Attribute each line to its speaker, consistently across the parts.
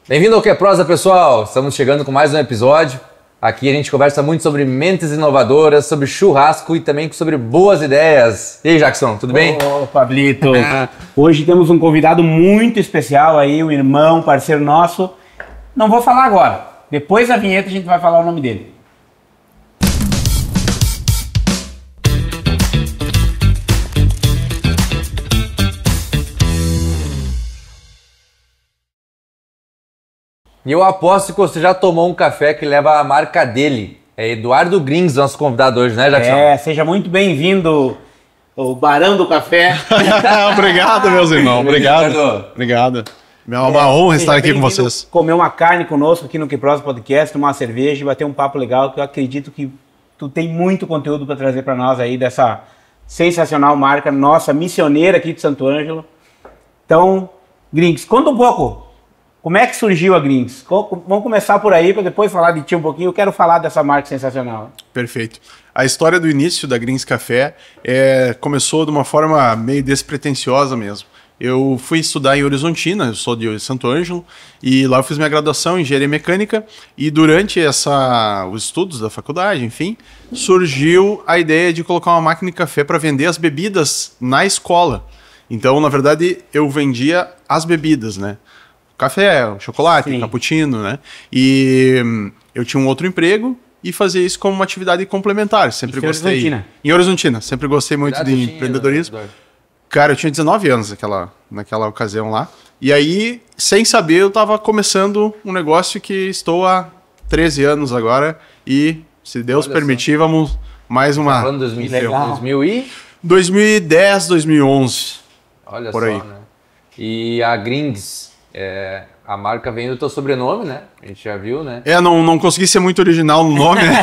Speaker 1: Bem-vindo ao Que é Prosa, pessoal! Estamos chegando com mais um episódio. Aqui a gente conversa muito sobre mentes inovadoras, sobre churrasco e também sobre boas ideias. E aí, Jackson, tudo bem?
Speaker 2: Ô, Pablito! Hoje temos um convidado muito especial aí, um irmão, parceiro nosso. Não vou falar agora. Depois da vinheta a gente vai falar o nome dele.
Speaker 1: E eu aposto que você já tomou um café que leva a marca dele. É Eduardo Grins, nosso convidado hoje, né, Jackson?
Speaker 2: Seja muito bem-vindo, o Barão do Café.
Speaker 3: Obrigado, meus irmãos. Obrigado. Obrigado. É uma honra estar aqui com vocês.
Speaker 2: Comer uma carne conosco aqui no Que Prosa Podcast, tomar uma cerveja e bater um papo legal, que eu acredito que tu tem muito conteúdo para trazer para nós aí dessa sensacional marca nossa, missioneira aqui de Santo Ângelo. Então, Grins, conta um pouco. Como é que surgiu a Grins? Vamos começar por aí, para depois falar de ti um pouquinho. Eu quero falar dessa marca sensacional.
Speaker 3: Perfeito. A história do início da Grins Café começou de uma forma meio despretensiosa mesmo. Eu fui estudar em Horizontina, eu sou de Santo Ângelo, e lá eu fiz minha graduação em Engenharia Mecânica, e durante os estudos da faculdade, enfim, surgiu a ideia de colocar uma máquina de café para vender as bebidas na escola. Então, na verdade, eu vendia as bebidas, né? Café, chocolate,
Speaker 2: Sim.
Speaker 3: cappuccino, né? E eu tinha um outro emprego e fazia isso como uma atividade complementar. Sempre gostei.
Speaker 2: Horizontina?
Speaker 3: Em Horizontina. Sempre gostei muito de empreendedorismo. Cara, eu tinha 19 anos naquela ocasião lá. E aí, sem saber, eu estava começando um negócio que estou há 13 anos agora. E, se Deus permitir, vamos mais uma...
Speaker 1: Tá falando
Speaker 3: 2010, 2011.
Speaker 1: Olha
Speaker 3: por
Speaker 1: só,
Speaker 3: aí.
Speaker 1: né? E a Grins, a marca vem do teu sobrenome, né? A gente já viu, né?
Speaker 3: Não consegui ser muito original no nome, né?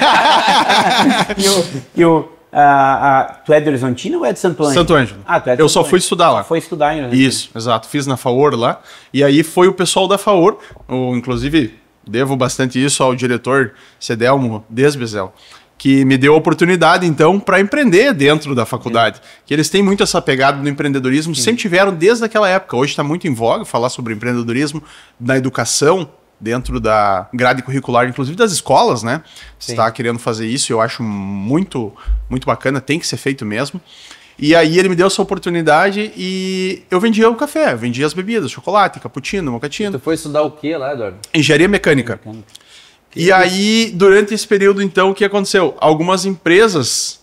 Speaker 2: Tu é de Horizontina ou é de Santo Ângelo?
Speaker 3: Santo Ângelo.
Speaker 2: Ah, tu é de
Speaker 3: Eu
Speaker 2: Santo
Speaker 3: só fui
Speaker 2: Ângelo.
Speaker 3: estudar lá.
Speaker 2: Foi estudar em Horizontina.
Speaker 3: Isso, exato. Fiz na FAOR lá. E aí foi o pessoal da FAOR, inclusive devo bastante isso ao diretor Cedelmo Desbezel, que me deu a oportunidade, então, para empreender dentro da faculdade. Que eles têm muito essa pegada do empreendedorismo, sempre tiveram desde aquela época. Hoje está muito em voga falar sobre empreendedorismo na educação, dentro da grade curricular, inclusive das escolas, né? Você está querendo fazer isso, eu acho muito, muito bacana, tem que ser feito mesmo. E aí ele me deu essa oportunidade e eu vendia o café, vendia as bebidas, chocolate, cappuccino, mocatino.
Speaker 1: Tu foi estudar o que lá, Eduardo?
Speaker 3: Engenharia mecânica. E aí, durante esse período, então, o que aconteceu? Algumas empresas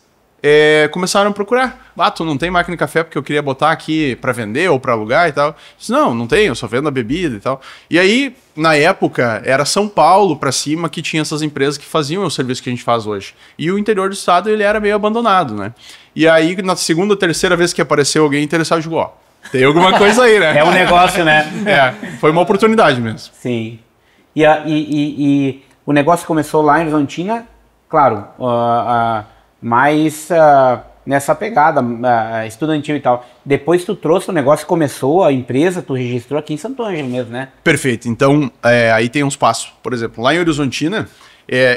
Speaker 3: começaram a procurar. Tu não tem máquina de café porque eu queria botar aqui para vender ou para alugar e tal. Eu disse, não tenho, eu só vendo a bebida e tal. E aí, na época, era São Paulo para cima que tinha essas empresas que faziam o serviço que a gente faz hoje. E o interior do estado, ele era meio abandonado, né? E aí, na segunda ou terceira vez que apareceu alguém interessado, eu digo, tem alguma coisa aí, né?
Speaker 2: É um negócio, né?
Speaker 3: Foi uma oportunidade mesmo.
Speaker 2: Sim. E o negócio começou lá em Horizontina, claro, mais nessa pegada estudantil e tal. Depois tu trouxe o negócio, começou a empresa, tu registrou aqui em Santo Ângelo mesmo, né?
Speaker 3: Perfeito. Então, aí tem uns passos. Por exemplo, lá em Horizontina,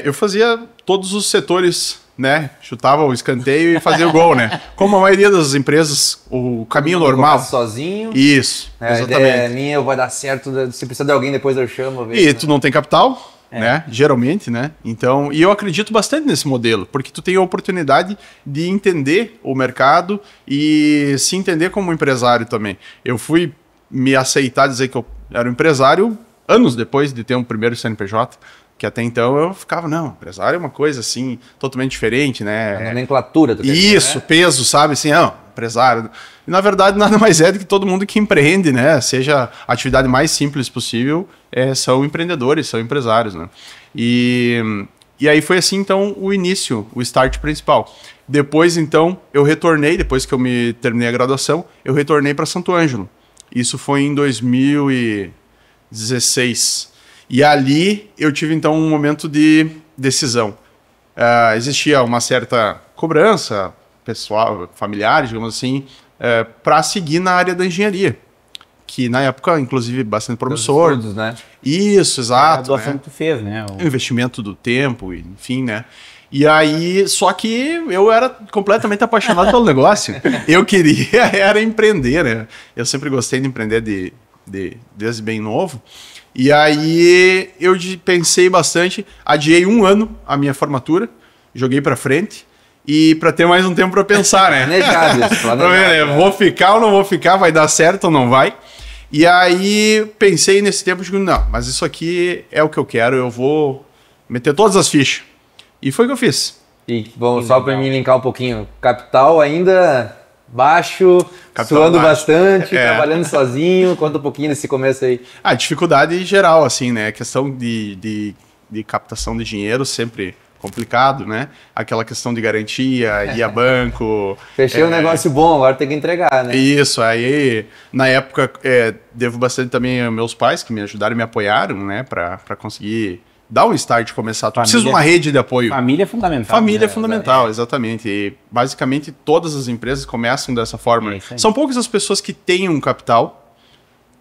Speaker 3: eu fazia todos os setores, né? Chutava o escanteio e fazia o gol, né? Como a maioria das empresas, o caminho normal.
Speaker 1: Sozinho.
Speaker 3: Isso,
Speaker 1: exatamente. A ideia minha, vai dar certo, se precisar de alguém depois eu chamo.
Speaker 3: E tu não tem capital, né? Geralmente, né? Então, e eu acredito bastante nesse modelo, porque tu tem a oportunidade de entender o mercado e se entender como empresário também. Eu fui me aceitar dizer que eu era um empresário anos depois de ter um primeiro CNPJ, que até então eu ficava, empresário é uma coisa assim, totalmente diferente, né?
Speaker 1: A nomenclatura.
Speaker 3: Isso, né? Peso, sabe? Assim, empresário. E na verdade nada mais é do que todo mundo que empreende, né? Seja a atividade mais simples possível, são empreendedores, são empresários, né? E aí foi assim, então, o início, o start principal. Depois, então, eu retornei, depois que eu me terminei a graduação, eu retornei para Santo Ângelo. Isso foi em 2016. E ali eu tive, então, um momento de decisão. Existia uma certa cobrança pessoal, familiar, digamos assim, para seguir na área da engenharia. Que na época, inclusive, bastante promissor.
Speaker 1: Estudos, né?
Speaker 3: Isso, exato.
Speaker 2: A doação que tu fez, né?
Speaker 3: O investimento do tempo, enfim, né? E aí, só que eu era completamente apaixonado pelo negócio. Eu queria era empreender, né? Eu sempre gostei de empreender desde bem novo. E aí eu pensei bastante, adiei 1 ano a minha formatura, joguei para frente e para ter mais um tempo para pensar, né?
Speaker 1: Planejado isso,
Speaker 3: Pra ver, né? Vou ficar ou não vou ficar, vai dar certo ou não vai? E aí pensei nesse tempo, digo, não, mas isso aqui é o que eu quero, eu vou meter todas as fichas. E foi o que eu fiz.
Speaker 1: E, bom, só para me linkar um pouquinho, capital ainda baixo,
Speaker 3: Capital
Speaker 1: suando
Speaker 3: baixo.
Speaker 1: bastante,
Speaker 3: É.
Speaker 1: trabalhando sozinho. Conta um pouquinho desse começo aí.
Speaker 3: A dificuldade geral, assim, né? A questão de captação de dinheiro sempre complicado, né? Aquela questão de garantia, ir a banco.
Speaker 1: Fechei um negócio bom, agora tem que entregar, né?
Speaker 3: Isso, aí na época devo bastante também aos meus pais que me ajudaram e me apoiaram, né? Pra conseguir dar um start, começar. Tu precisa de uma rede de apoio.
Speaker 2: Família é fundamental.
Speaker 3: Família é fundamental, exatamente. E basicamente todas as empresas começam dessa forma.
Speaker 2: É isso aí.
Speaker 3: São poucas as pessoas que têm um capital,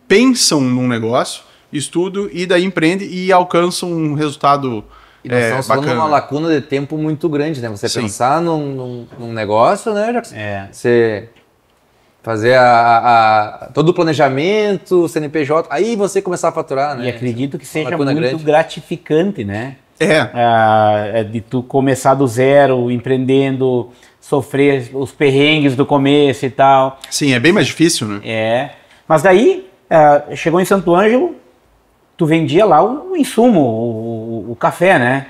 Speaker 3: pensam num negócio, estudam e daí empreendem e alcançam um resultado
Speaker 1: E nós estamos falando de
Speaker 3: bacana.
Speaker 1: uma lacuna de tempo muito grande, né? Você
Speaker 3: Sim.
Speaker 1: pensar num negócio, né?
Speaker 2: É.
Speaker 1: Você fazer todo o planejamento, CNPJ, aí você começar a faturar, né?
Speaker 2: E acredito que seja
Speaker 1: lacuna
Speaker 2: muito
Speaker 1: grande.
Speaker 2: gratificante, né?
Speaker 3: É,
Speaker 2: De tu começar do zero, empreendendo, sofrer os perrengues do começo e tal.
Speaker 3: sim, é bem mais difícil, né?
Speaker 2: É. Mas daí, chegou em Santo Ângelo, tu vendia lá o insumo, o café, né?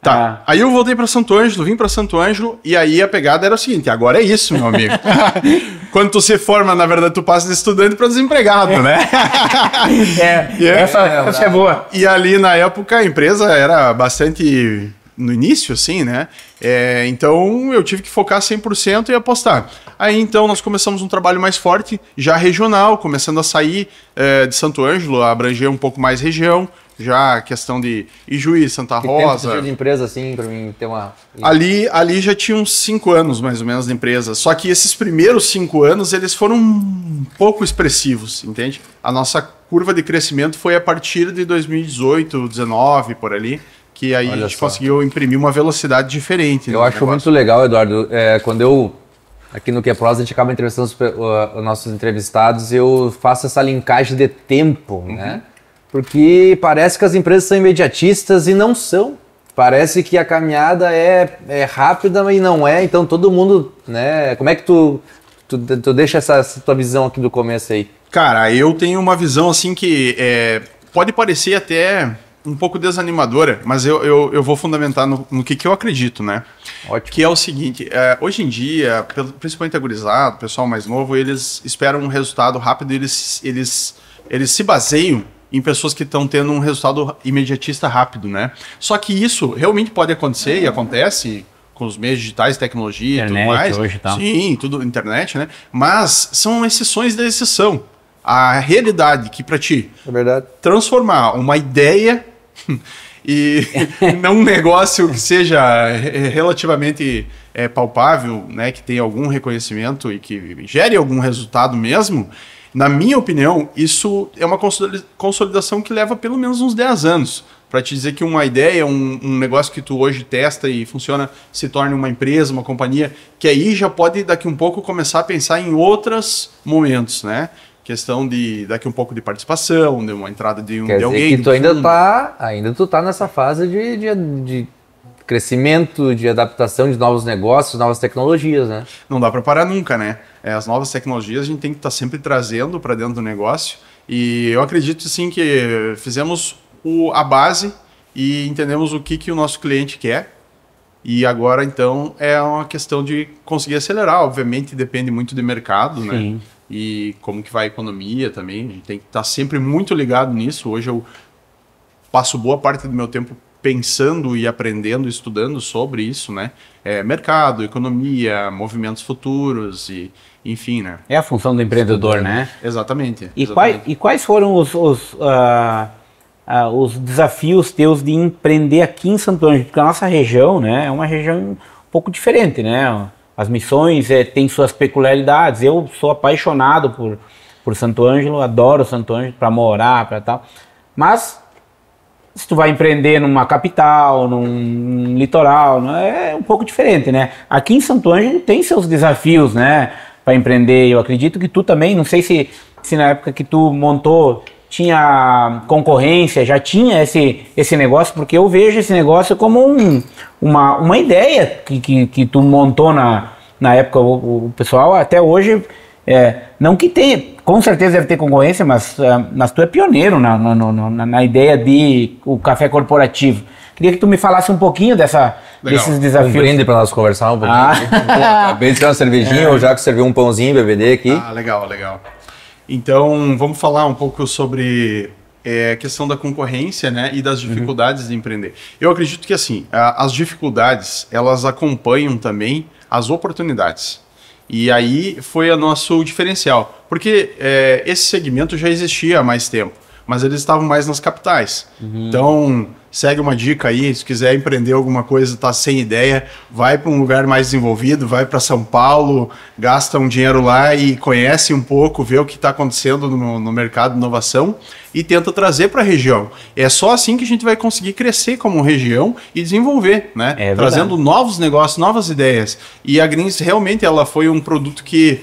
Speaker 3: Tá, aí eu voltei pra Santo Ângelo, vim pra Santo Ângelo, e aí a pegada era o seguinte, agora é isso, meu amigo. Quando tu se forma, na verdade, tu passa de estudante pra desempregado, né?
Speaker 2: Essa é boa.
Speaker 3: E ali, na época, a empresa era bastante no início, assim, né? Então, eu tive que focar 100% e apostar. Aí, então, nós começamos um trabalho mais forte, já regional, começando a sair de Santo Ângelo, a abranger um pouco mais região, já a questão de Ijuí, Santa
Speaker 1: Que tempo você
Speaker 3: Rosa.
Speaker 1: tinha de empresa, assim, pra mim ter uma...
Speaker 3: Ali já tinha uns 5 anos, mais ou menos, de empresa. Só que esses primeiros 5 anos, eles foram um pouco expressivos, entende? A nossa curva de crescimento foi a partir de 2018, 2019, por ali, que aí
Speaker 1: Olha
Speaker 3: a gente
Speaker 1: só.
Speaker 3: conseguiu imprimir uma velocidade diferente.
Speaker 1: Eu
Speaker 3: no
Speaker 1: acho
Speaker 3: negócio.
Speaker 1: muito legal, Eduardo, quando eu, aqui no QPros, a gente acaba entrevistando os nossos entrevistados e eu faço essa linkagem de tempo, né? Porque parece que as empresas são imediatistas e não são. Parece que a caminhada é rápida, mas não é. Então todo mundo, né? Como é que tu deixa essa tua visão aqui do começo aí?
Speaker 3: Cara, eu tenho uma visão assim que pode parecer até um pouco desanimadora, mas eu vou fundamentar no que eu acredito, né?
Speaker 1: Ótimo.
Speaker 3: Que é o seguinte, hoje em dia, principalmente a gurizada, o pessoal mais novo, eles esperam um resultado rápido e eles se baseiam em pessoas que estão tendo um resultado imediatista rápido, né? Só que isso realmente pode acontecer e acontece com os meios digitais, tecnologia
Speaker 2: Internet
Speaker 3: e tudo mais.
Speaker 2: hoje e tal.
Speaker 3: Sim, tudo internet, né? Mas são exceções da exceção. A realidade que para ti
Speaker 1: É verdade.
Speaker 3: transformar uma ideia e num negócio que seja relativamente palpável, né, que tenha algum reconhecimento e que gere algum resultado mesmo, na minha opinião, isso é uma consolidação que leva pelo menos uns 10 anos. Para te dizer que uma ideia, um negócio que tu hoje testa e funciona, se torne uma empresa, uma companhia, que aí já pode daqui um pouco começar a pensar em outros momentos, né? Questão de daqui um pouco de participação, de uma entrada de
Speaker 1: Quer dizer
Speaker 3: alguém.
Speaker 1: que tu ainda tá nessa fase de crescimento, de adaptação de novos negócios, novas tecnologias, né?
Speaker 3: Não dá para parar nunca, né? As novas tecnologias a gente tem que estar sempre trazendo para dentro do negócio. E eu acredito sim que fizemos a base e entendemos o que o nosso cliente quer. E agora, então, é uma questão de conseguir acelerar. Obviamente, depende muito do mercado, né?
Speaker 2: Sim.
Speaker 3: E como que vai a economia também. A gente tem que estar sempre muito ligado nisso. Hoje eu passo boa parte do meu tempo pensando e aprendendo, estudando sobre isso, né? Mercado, economia, movimentos futuros e enfim, né?
Speaker 2: É a função do empreendedor, né?
Speaker 3: Exatamente.
Speaker 2: E
Speaker 3: exatamente.
Speaker 2: quais foram os desafios teus de empreender aqui em Santo Ângelo? Porque a nossa região, né, é uma região um pouco diferente, né? As missões têm suas peculiaridades. Eu sou apaixonado por Santo Ângelo, adoro Santo Ângelo para morar, para tal. Mas se tu vai empreender numa capital, num litoral, né, é um pouco diferente, né? Aqui em Santo Ângelo tem seus desafios, né, para empreender. Eu acredito que tu também, não sei se na época que tu montou tinha concorrência, já tinha esse negócio, porque eu vejo esse negócio como uma ideia que tu montou na época, o pessoal até hoje, não que tenha, com certeza deve ter concorrência, mas tu é pioneiro na ideia de o café corporativo. Queria que tu me falasse um pouquinho desses desafios.
Speaker 1: Um brinde para nós conversar um pouquinho. Acabei de tirar uma cervejinha, o Jaco serviu um pãozinho, BBD aqui.
Speaker 3: Legal. Então, vamos falar um pouco sobre a questão da concorrência, né, e das dificuldades de empreender. Eu acredito que, assim, as dificuldades, elas acompanham também as oportunidades. E aí foi o nosso diferencial. Porque esse segmento já existia há mais tempo, mas eles estavam mais nas capitais. Então, segue uma dica aí, se quiser empreender alguma coisa, tá sem ideia, vai para um lugar mais desenvolvido, vai para São Paulo, gasta um dinheiro lá e conhece um pouco, vê o que está acontecendo no mercado de inovação e tenta trazer para a região. É só assim que a gente vai conseguir crescer como região e desenvolver, né? Trazendo novos negócios, novas ideias. E a Greens realmente ela foi um produto que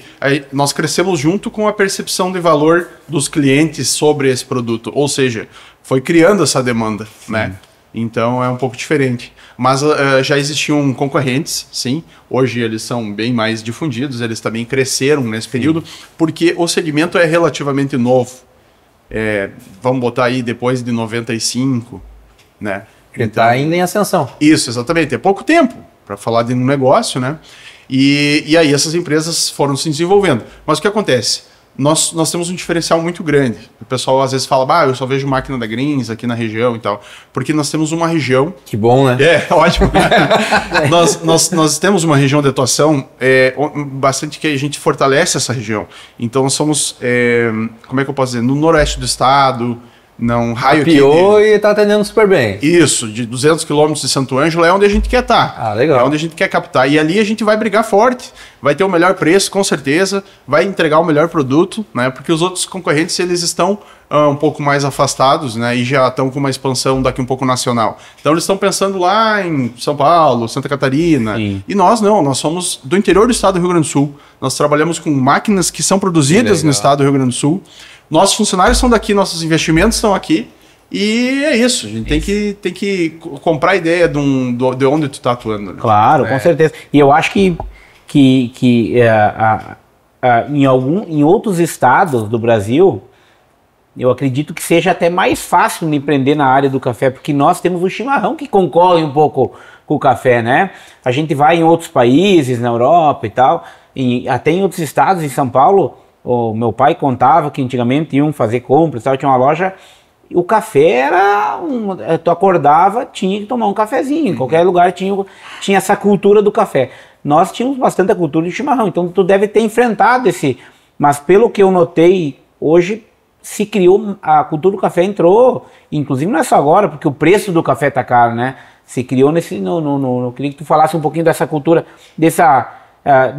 Speaker 3: nós crescemos junto com a percepção de valor dos clientes sobre esse produto, ou seja, foi criando essa demanda, né? Então é um pouco diferente. Mas já existiam concorrentes, sim. Hoje eles são bem mais difundidos, eles também cresceram nesse período, porque o segmento é relativamente novo. Vamos botar aí depois de 95, né?
Speaker 1: Ele está ainda em ascensão.
Speaker 3: Isso, exatamente. É pouco tempo para falar de um negócio, né? E aí essas empresas foram se desenvolvendo. Mas o que acontece? Nós temos um diferencial muito grande. O pessoal às vezes fala, eu só vejo máquina da Greens aqui na região e tal. Porque nós temos uma região...
Speaker 1: Que bom, né?
Speaker 3: Ótimo. nós temos uma região de atuação bastante que a gente fortalece essa região. Então nós somos, como é que eu posso dizer, no noroeste do estado... Não, raio aqui.
Speaker 1: E tá atendendo super bem.
Speaker 3: Isso, de 200 quilômetros de Santo Ângelo é onde a gente quer estar.
Speaker 1: Legal.
Speaker 3: É onde a gente quer captar. E ali a gente vai brigar forte, vai ter o melhor preço, com certeza, vai entregar o melhor produto, né? Porque os outros concorrentes, eles estão um pouco mais afastados, né? E já estão com uma expansão daqui um pouco nacional. Então eles estão pensando lá em São Paulo, Santa Catarina. Sim. E nós não, nós somos do interior do estado do Rio Grande do Sul. Nós trabalhamos com máquinas que são produzidas no estado do Rio Grande do Sul. Nossos funcionários são daqui, nossos investimentos estão aqui. E é isso, a gente tem que comprar a ideia de onde tu está atuando. Né?
Speaker 2: Claro, com certeza. E eu acho que em outros estados do Brasil, eu acredito que seja até mais fácil de empreender na área do café, porque nós temos o chimarrão que concorre um pouco com o café, né? A gente vai em outros países, na Europa e tal, e até em outros estados, em São Paulo, o meu pai contava que antigamente iam fazer compras, tal, tinha uma loja, e o café era tu acordava, tinha que tomar um cafezinho, em qualquer lugar tinha essa cultura do café. Nós tínhamos bastante a cultura de chimarrão, então tu deve ter enfrentado mas pelo que eu notei, hoje se criou, a cultura do café entrou, inclusive não é só agora, porque o preço do café tá caro, né? Se criou eu queria que tu falasse um pouquinho dessa cultura,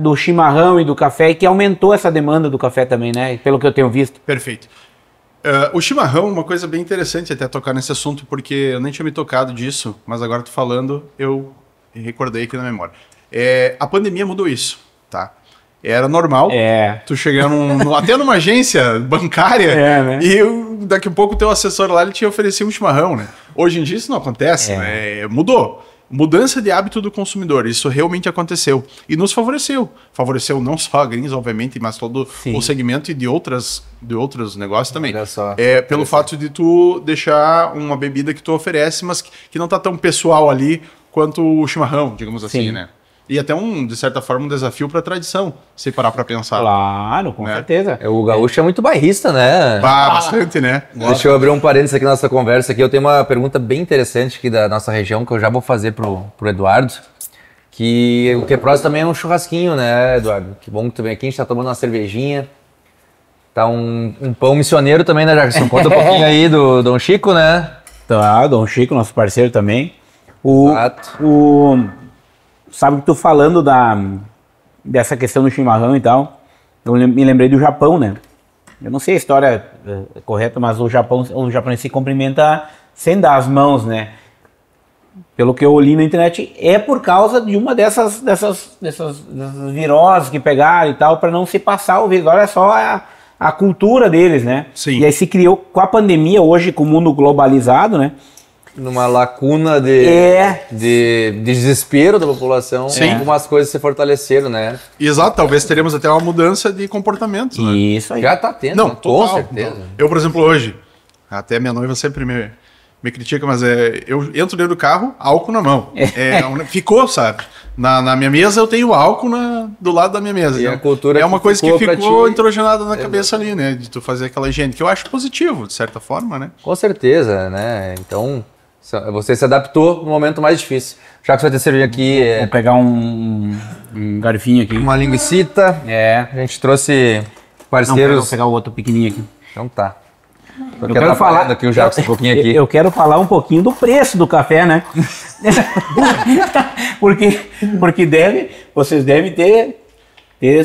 Speaker 2: do chimarrão e do café, e que aumentou essa demanda do café também, né? Pelo que eu tenho visto.
Speaker 3: Perfeito. O chimarrão, uma coisa bem interessante até tocar nesse assunto, porque eu nem tinha me tocado disso, mas agora tô falando, eu recordei aqui na memória. A pandemia mudou isso, tá? Era normal, tu chegar até numa agência bancária, né? E daqui a pouco o teu assessor lá, ele te oferecia um chimarrão, né? Hoje em dia isso não acontece, né? Mudou. Mudança de hábito do consumidor, isso realmente aconteceu. E nos favoreceu. Favoreceu não só a Greens, obviamente, mas todo o segmento e de outros negócios também.
Speaker 1: Olha só.
Speaker 3: Pelo fato de tu deixar uma bebida que tu oferece, mas que não tá tão pessoal ali quanto o chimarrão, digamos assim, né? E até de certa forma, um desafio para a tradição, se parar para pensar.
Speaker 2: Claro, com certeza.
Speaker 1: O gaúcho é muito bairrista, né?
Speaker 3: Bastante, né?
Speaker 1: Deixa eu abrir um parênteses aqui na nossa conversa. Aqui. Eu tenho uma pergunta bem interessante aqui da nossa região, que eu já vou fazer pro Eduardo. Que o Queprós também é um churrasquinho, né, Eduardo? Que bom que tu vem aqui, a gente tá tomando uma cervejinha. Tá um pão missioneiro também, né, Jackson? Conta um pouquinho aí do Dom Chico, né?
Speaker 2: Tá, Dom Chico, nosso parceiro também.
Speaker 1: Exato.
Speaker 2: Sabe que tu falando dessa questão do chimarrão e tal, eu me lembrei do Japão, né? Eu não sei a história correta, mas o japonês se cumprimenta sem dar as mãos, né? Pelo que eu li na internet, é por causa de uma dessas viroses que pegaram e tal, para não se passar o vírus. Olha só a a cultura deles, né?
Speaker 3: Sim.
Speaker 2: E aí se criou, com a pandemia, hoje com o mundo globalizado, né?
Speaker 1: Numa lacuna de desespero da população,
Speaker 3: Sim.
Speaker 1: algumas coisas se fortaleceram, né?
Speaker 3: Exato, talvez teremos até uma mudança de comportamento, né?
Speaker 2: Isso aí.
Speaker 1: Já tá tendo,
Speaker 3: Não,
Speaker 1: né?
Speaker 3: total,
Speaker 1: Com certeza.
Speaker 3: total. Eu, por exemplo, hoje, até minha noiva sempre me critica, mas eu entro dentro do carro, álcool na mão. Ficou, sabe? Na minha mesa eu tenho álcool do lado da minha mesa.
Speaker 1: E
Speaker 3: Então,
Speaker 1: a cultura
Speaker 3: é uma
Speaker 1: que
Speaker 3: coisa que
Speaker 1: ficou pra
Speaker 3: ficou
Speaker 1: ti-
Speaker 3: entrojonada na cabeça ali, né? De tu fazer aquela higiene, que eu acho positivo, de certa forma, né?
Speaker 1: Com certeza, né? Então, você se adaptou no momento mais difícil. Já que você vai ter servido aqui
Speaker 2: Vou pegar um garfinho aqui.
Speaker 1: uma linguicita, a gente trouxe
Speaker 2: Não,
Speaker 1: parceiros.
Speaker 2: vou pegar o outro pequenininho aqui.
Speaker 1: Então tá.
Speaker 2: Eu quero falar
Speaker 1: aqui o Jacques um pouquinho aqui.
Speaker 2: Eu quero falar um pouquinho do preço do café, né? porque vocês devem ter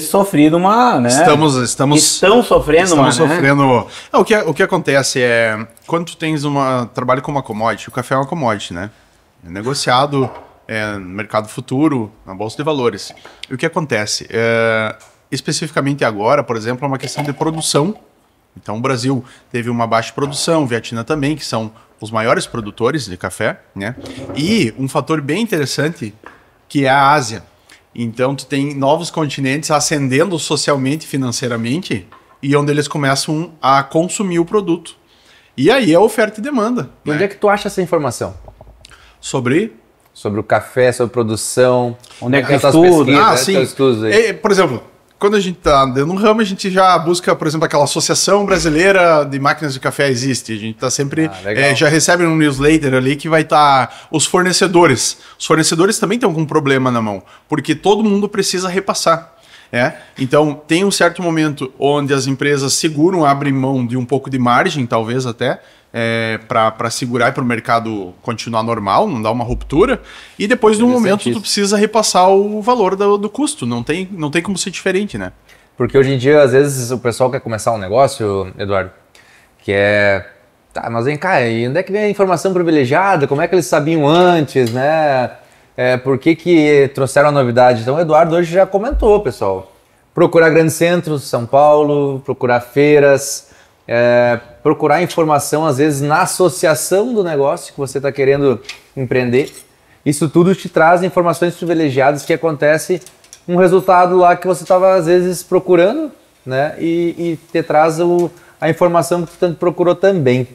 Speaker 2: sofrido uma, né? Estão sofrendo uma,
Speaker 3: sofrendo. Não, o que acontece é quando tu tens trabalho com uma commodity, o café é uma commodity, né? É negociado no mercado futuro, na bolsa de valores. E o que acontece? Especificamente agora, por exemplo, é uma questão de produção. Então o Brasil teve uma baixa produção, Vietnã também, que são os maiores produtores de café, né? E um fator bem interessante que é a Ásia. Então tu tem novos continentes ascendendo socialmente e financeiramente e onde eles começam a consumir o produto. E aí é oferta e demanda.
Speaker 1: E onde é que tu acha essa informação?
Speaker 3: Sobre
Speaker 1: Sobre o café, sobre produção.
Speaker 2: Onde é que
Speaker 1: as tuas
Speaker 2: estuda?
Speaker 1: pesquisas,
Speaker 3: sim.
Speaker 1: teus estudos aí?
Speaker 3: Por exemplo, quando a gente está dentro do ramo, a gente já busca, por exemplo, aquela Associação Brasileira de Máquinas de Café existe. A gente está sempre...
Speaker 1: legal.
Speaker 3: já recebe um newsletter ali que vai estar os fornecedores. Os fornecedores também têm algum problema na mão, porque todo mundo precisa repassar. Então, tem um certo momento onde as empresas seguram, abrem mão de um pouco de margem, talvez até, para segurar e para o mercado continuar normal, não dar uma ruptura. E depois, de um momento, tu precisa repassar o valor do custo. Não tem como ser diferente, né?
Speaker 1: Porque hoje em dia, às vezes, o pessoal quer começar um negócio, Eduardo, que tá, mas vem cá, e onde é que vem a informação privilegiada? Como é que eles sabiam antes, né? Por que trouxeram a novidade? Então, o Eduardo hoje já comentou, pessoal. Procurar grandes centros, São Paulo, procurar feiras, procurar informação, às vezes, na associação do negócio que você está querendo empreender. Isso tudo te traz informações privilegiadas que acontece um resultado lá que você estava, às vezes, procurando, né? E te traz a informação que tu tanto procurou também.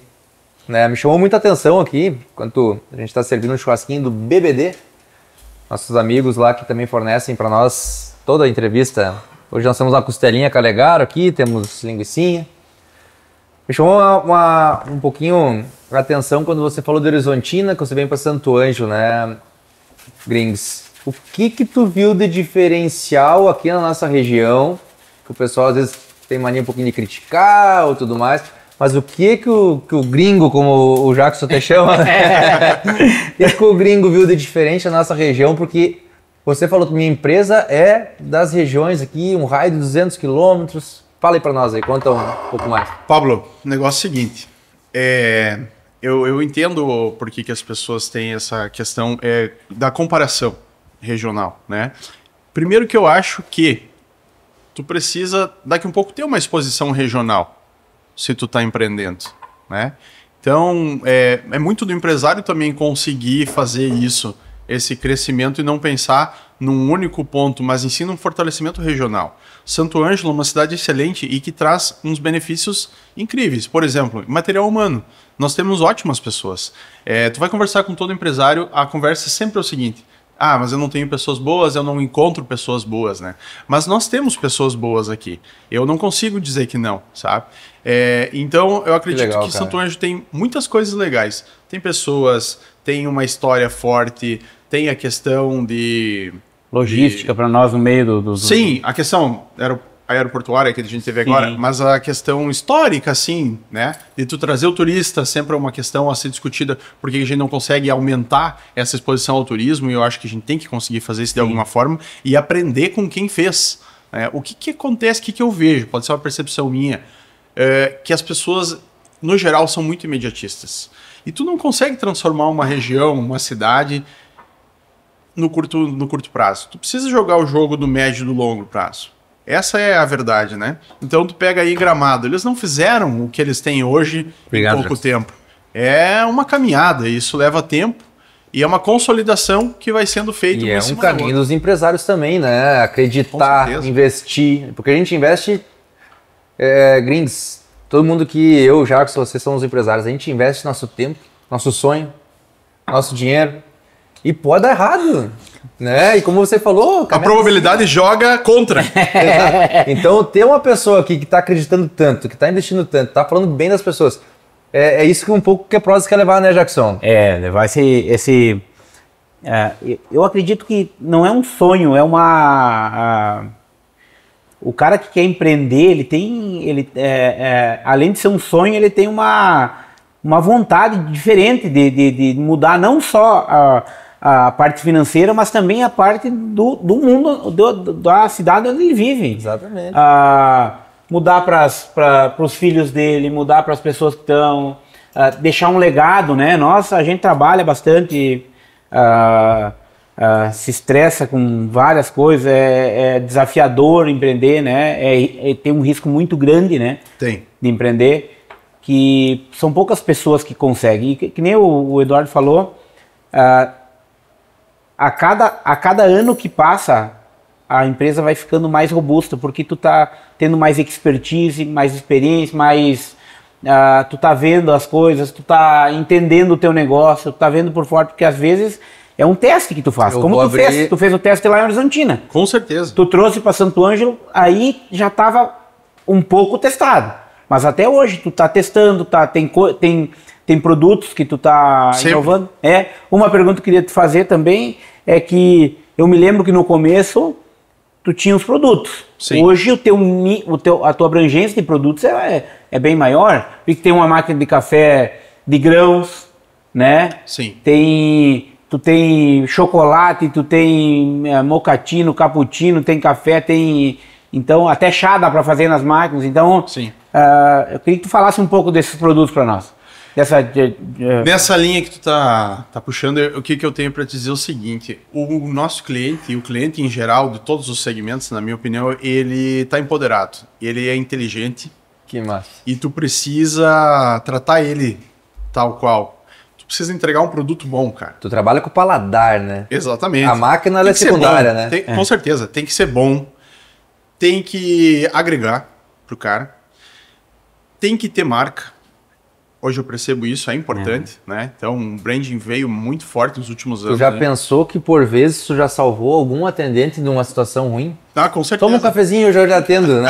Speaker 1: Né? Me chamou muita atenção aqui, enquanto a gente está servindo um churrasquinho do BBD, nossos amigos lá que também fornecem para nós toda a entrevista. Hoje nós temos uma costelinha calegaro aqui, temos linguicinha. Me chamou um pouquinho a atenção quando você falou de Horizontina, que você vem para Santo Ângelo, né, Grings? O que tu viu de diferencial aqui na nossa região? Que o pessoal às vezes tem mania um pouquinho de criticar ou tudo mais. Mas o que o gringo, como o Jackson até chama, o que o gringo viu de diferente na nossa região? Porque você falou que minha empresa é das regiões aqui, um raio de 200 quilômetros. Fala aí para nós aí, conta um pouco mais.
Speaker 3: Pablo, o negócio é o seguinte, eu entendo por que as pessoas têm essa questão da comparação regional, né? Primeiro que eu acho que tu precisa, daqui um pouco, ter uma exposição regional, se tu está empreendendo, né? Então, é muito do empresário também conseguir fazer isso, esse crescimento e não pensar num único ponto, mas em si num fortalecimento regional. Santo Ângelo é uma cidade excelente e que traz uns benefícios incríveis. Por exemplo, material humano. Nós temos ótimas pessoas. Tu vai conversar com todo empresário, a conversa sempre é o seguinte: mas eu não tenho pessoas boas, eu não encontro pessoas boas, né? Mas nós temos pessoas boas aqui. Eu não consigo dizer que não, sabe? Então, eu acredito que Santo Ângelo tem muitas coisas legais. Tem pessoas, tem uma história forte, tem a questão de...
Speaker 2: logística para nós no meio do...
Speaker 3: Sim, a questão aeroportuária que a gente teve agora, mas a questão histórica, assim, né? De tu trazer o turista sempre é uma questão a ser discutida, porque a gente não consegue aumentar essa exposição ao turismo, e eu acho que a gente tem que conseguir fazer isso de alguma forma e aprender com quem fez. O que acontece, o que eu vejo, pode ser uma percepção minha, que as pessoas, no geral, são muito imediatistas. E tu não consegue transformar uma região, uma cidade, no curto prazo. Tu precisa jogar o jogo do médio e do longo prazo. Essa é a verdade, né? Então tu pega aí Gramado, eles não fizeram o que eles têm hoje em pouco tempo. É uma caminhada, isso leva tempo e é uma consolidação que vai sendo feita.
Speaker 1: E é um caminho dos empresários também, né? Acreditar, investir, porque a gente investe, gringos, todo mundo que eu, Jacques, vocês são os empresários, a gente investe nosso tempo, nosso sonho, nosso dinheiro e pode dar errado. Né? E como você falou...
Speaker 3: A probabilidade joga contra.
Speaker 1: Então, ter uma pessoa aqui que está acreditando tanto, que está investindo tanto, está falando bem das pessoas, é isso que um pouco que a Prozis quer levar, né, Jackson?
Speaker 2: Levar eu acredito que não é um sonho, é uma... o cara que quer empreender, além de ser um sonho, ele tem uma vontade diferente de mudar não só a parte financeira, mas também a parte do mundo, da cidade onde ele vive.
Speaker 1: Exatamente.
Speaker 2: Mudar para os filhos dele, mudar para as pessoas que estão, deixar um legado, né? A gente trabalha bastante, se estressa com várias coisas, é desafiador empreender, né? Tem um risco muito grande, né?
Speaker 3: Tem.
Speaker 2: De empreender, que são poucas pessoas que conseguem. E que nem o Eduardo falou, a cada ano que passa, a empresa vai ficando mais robusta, porque tu tá tendo mais expertise, mais experiência, tu tá vendo as coisas, tu tá entendendo o teu negócio, tu tá vendo por fora, porque às vezes é um teste que tu faz. Como tu fez o teste lá em Horizontina.
Speaker 3: Com certeza.
Speaker 2: Tu trouxe para Santo Ângelo, aí já tava um pouco testado. Mas até hoje tu tá testando, tem produtos que tu tá inovando. Uma pergunta que eu queria te fazer também é que eu me lembro que no começo tu tinha os produtos.
Speaker 3: Sim.
Speaker 2: Hoje a tua abrangência de produtos é bem maior, porque tem uma máquina de café de grãos, né?
Speaker 3: Sim.
Speaker 2: Tu tem chocolate, tu tem mocatino, cappuccino, tem café, então até chá dá para fazer nas máquinas. Então,
Speaker 3: sim.
Speaker 2: Eu queria que tu falasse um pouco desses produtos para nós.
Speaker 3: Nessa linha que tu tá puxando, o que eu tenho para te dizer é o seguinte: o nosso cliente, e o cliente em geral, de todos os segmentos, na minha opinião, ele tá empoderado, ele é inteligente.
Speaker 1: Que massa.
Speaker 3: E tu precisa tratar ele tal qual. Tu precisa entregar um produto bom, cara.
Speaker 1: Tu trabalha com o paladar, né?
Speaker 3: Exatamente.
Speaker 1: A máquina ela é secundária, né?
Speaker 3: Com certeza, tem que ser bom, tem que agregar pro cara, tem que ter marca. Hoje eu percebo isso, é importante, né? Então, o branding veio muito forte nos últimos anos.
Speaker 1: Tu já pensou que, por vezes, tu já salvou algum atendente de uma situação ruim?
Speaker 3: Com certeza.
Speaker 1: Toma um cafezinho, eu já atendo, né?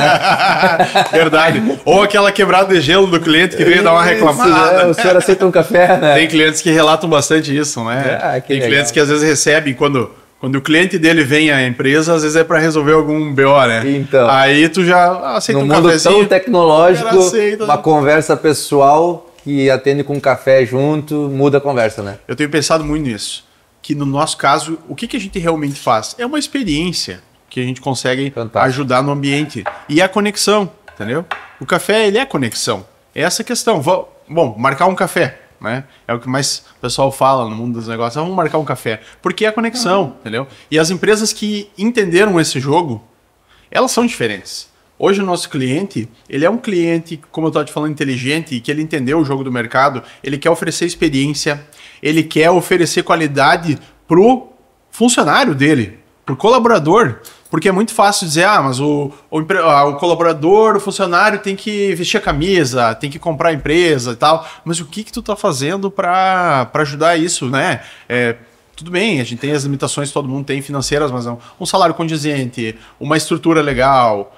Speaker 3: Verdade. Ou aquela quebrada de gelo do cliente que veio dar uma reclamada.
Speaker 1: O senhor aceita um café, né?
Speaker 3: Tem clientes que relatam bastante isso, né? Tem clientes que às vezes recebem quando o cliente dele vem à empresa, às vezes é para resolver algum BO, né?
Speaker 1: Então.
Speaker 3: Aí tu já aceita um cafezinho.
Speaker 1: No mundo tão tecnológico, uma conversa pessoal que atende com um café junto, muda a conversa, né?
Speaker 3: Eu tenho pensado muito nisso. Que no nosso caso, o que a gente realmente faz? É uma experiência que a gente consegue ajudar no ambiente. E a conexão, entendeu? O café, ele é conexão. É essa questão. Bom, marcar um café, né? É o que mais o pessoal fala no mundo dos negócios. Vamos marcar um café. Porque é a conexão, entendeu? E as empresas que entenderam esse jogo, elas são diferentes. Hoje o nosso cliente, ele é um cliente, como eu estava te falando, inteligente, que ele entendeu o jogo do mercado, ele quer oferecer experiência, ele quer oferecer qualidade pro funcionário dele, pro colaborador. Porque é muito fácil dizer, mas o colaborador, o funcionário tem que vestir a camisa, tem que comprar a empresa e tal. Mas o que tu tá fazendo para ajudar isso, né? Tudo bem, a gente tem as limitações que todo mundo tem financeiras, mas um salário condizente, uma estrutura legal...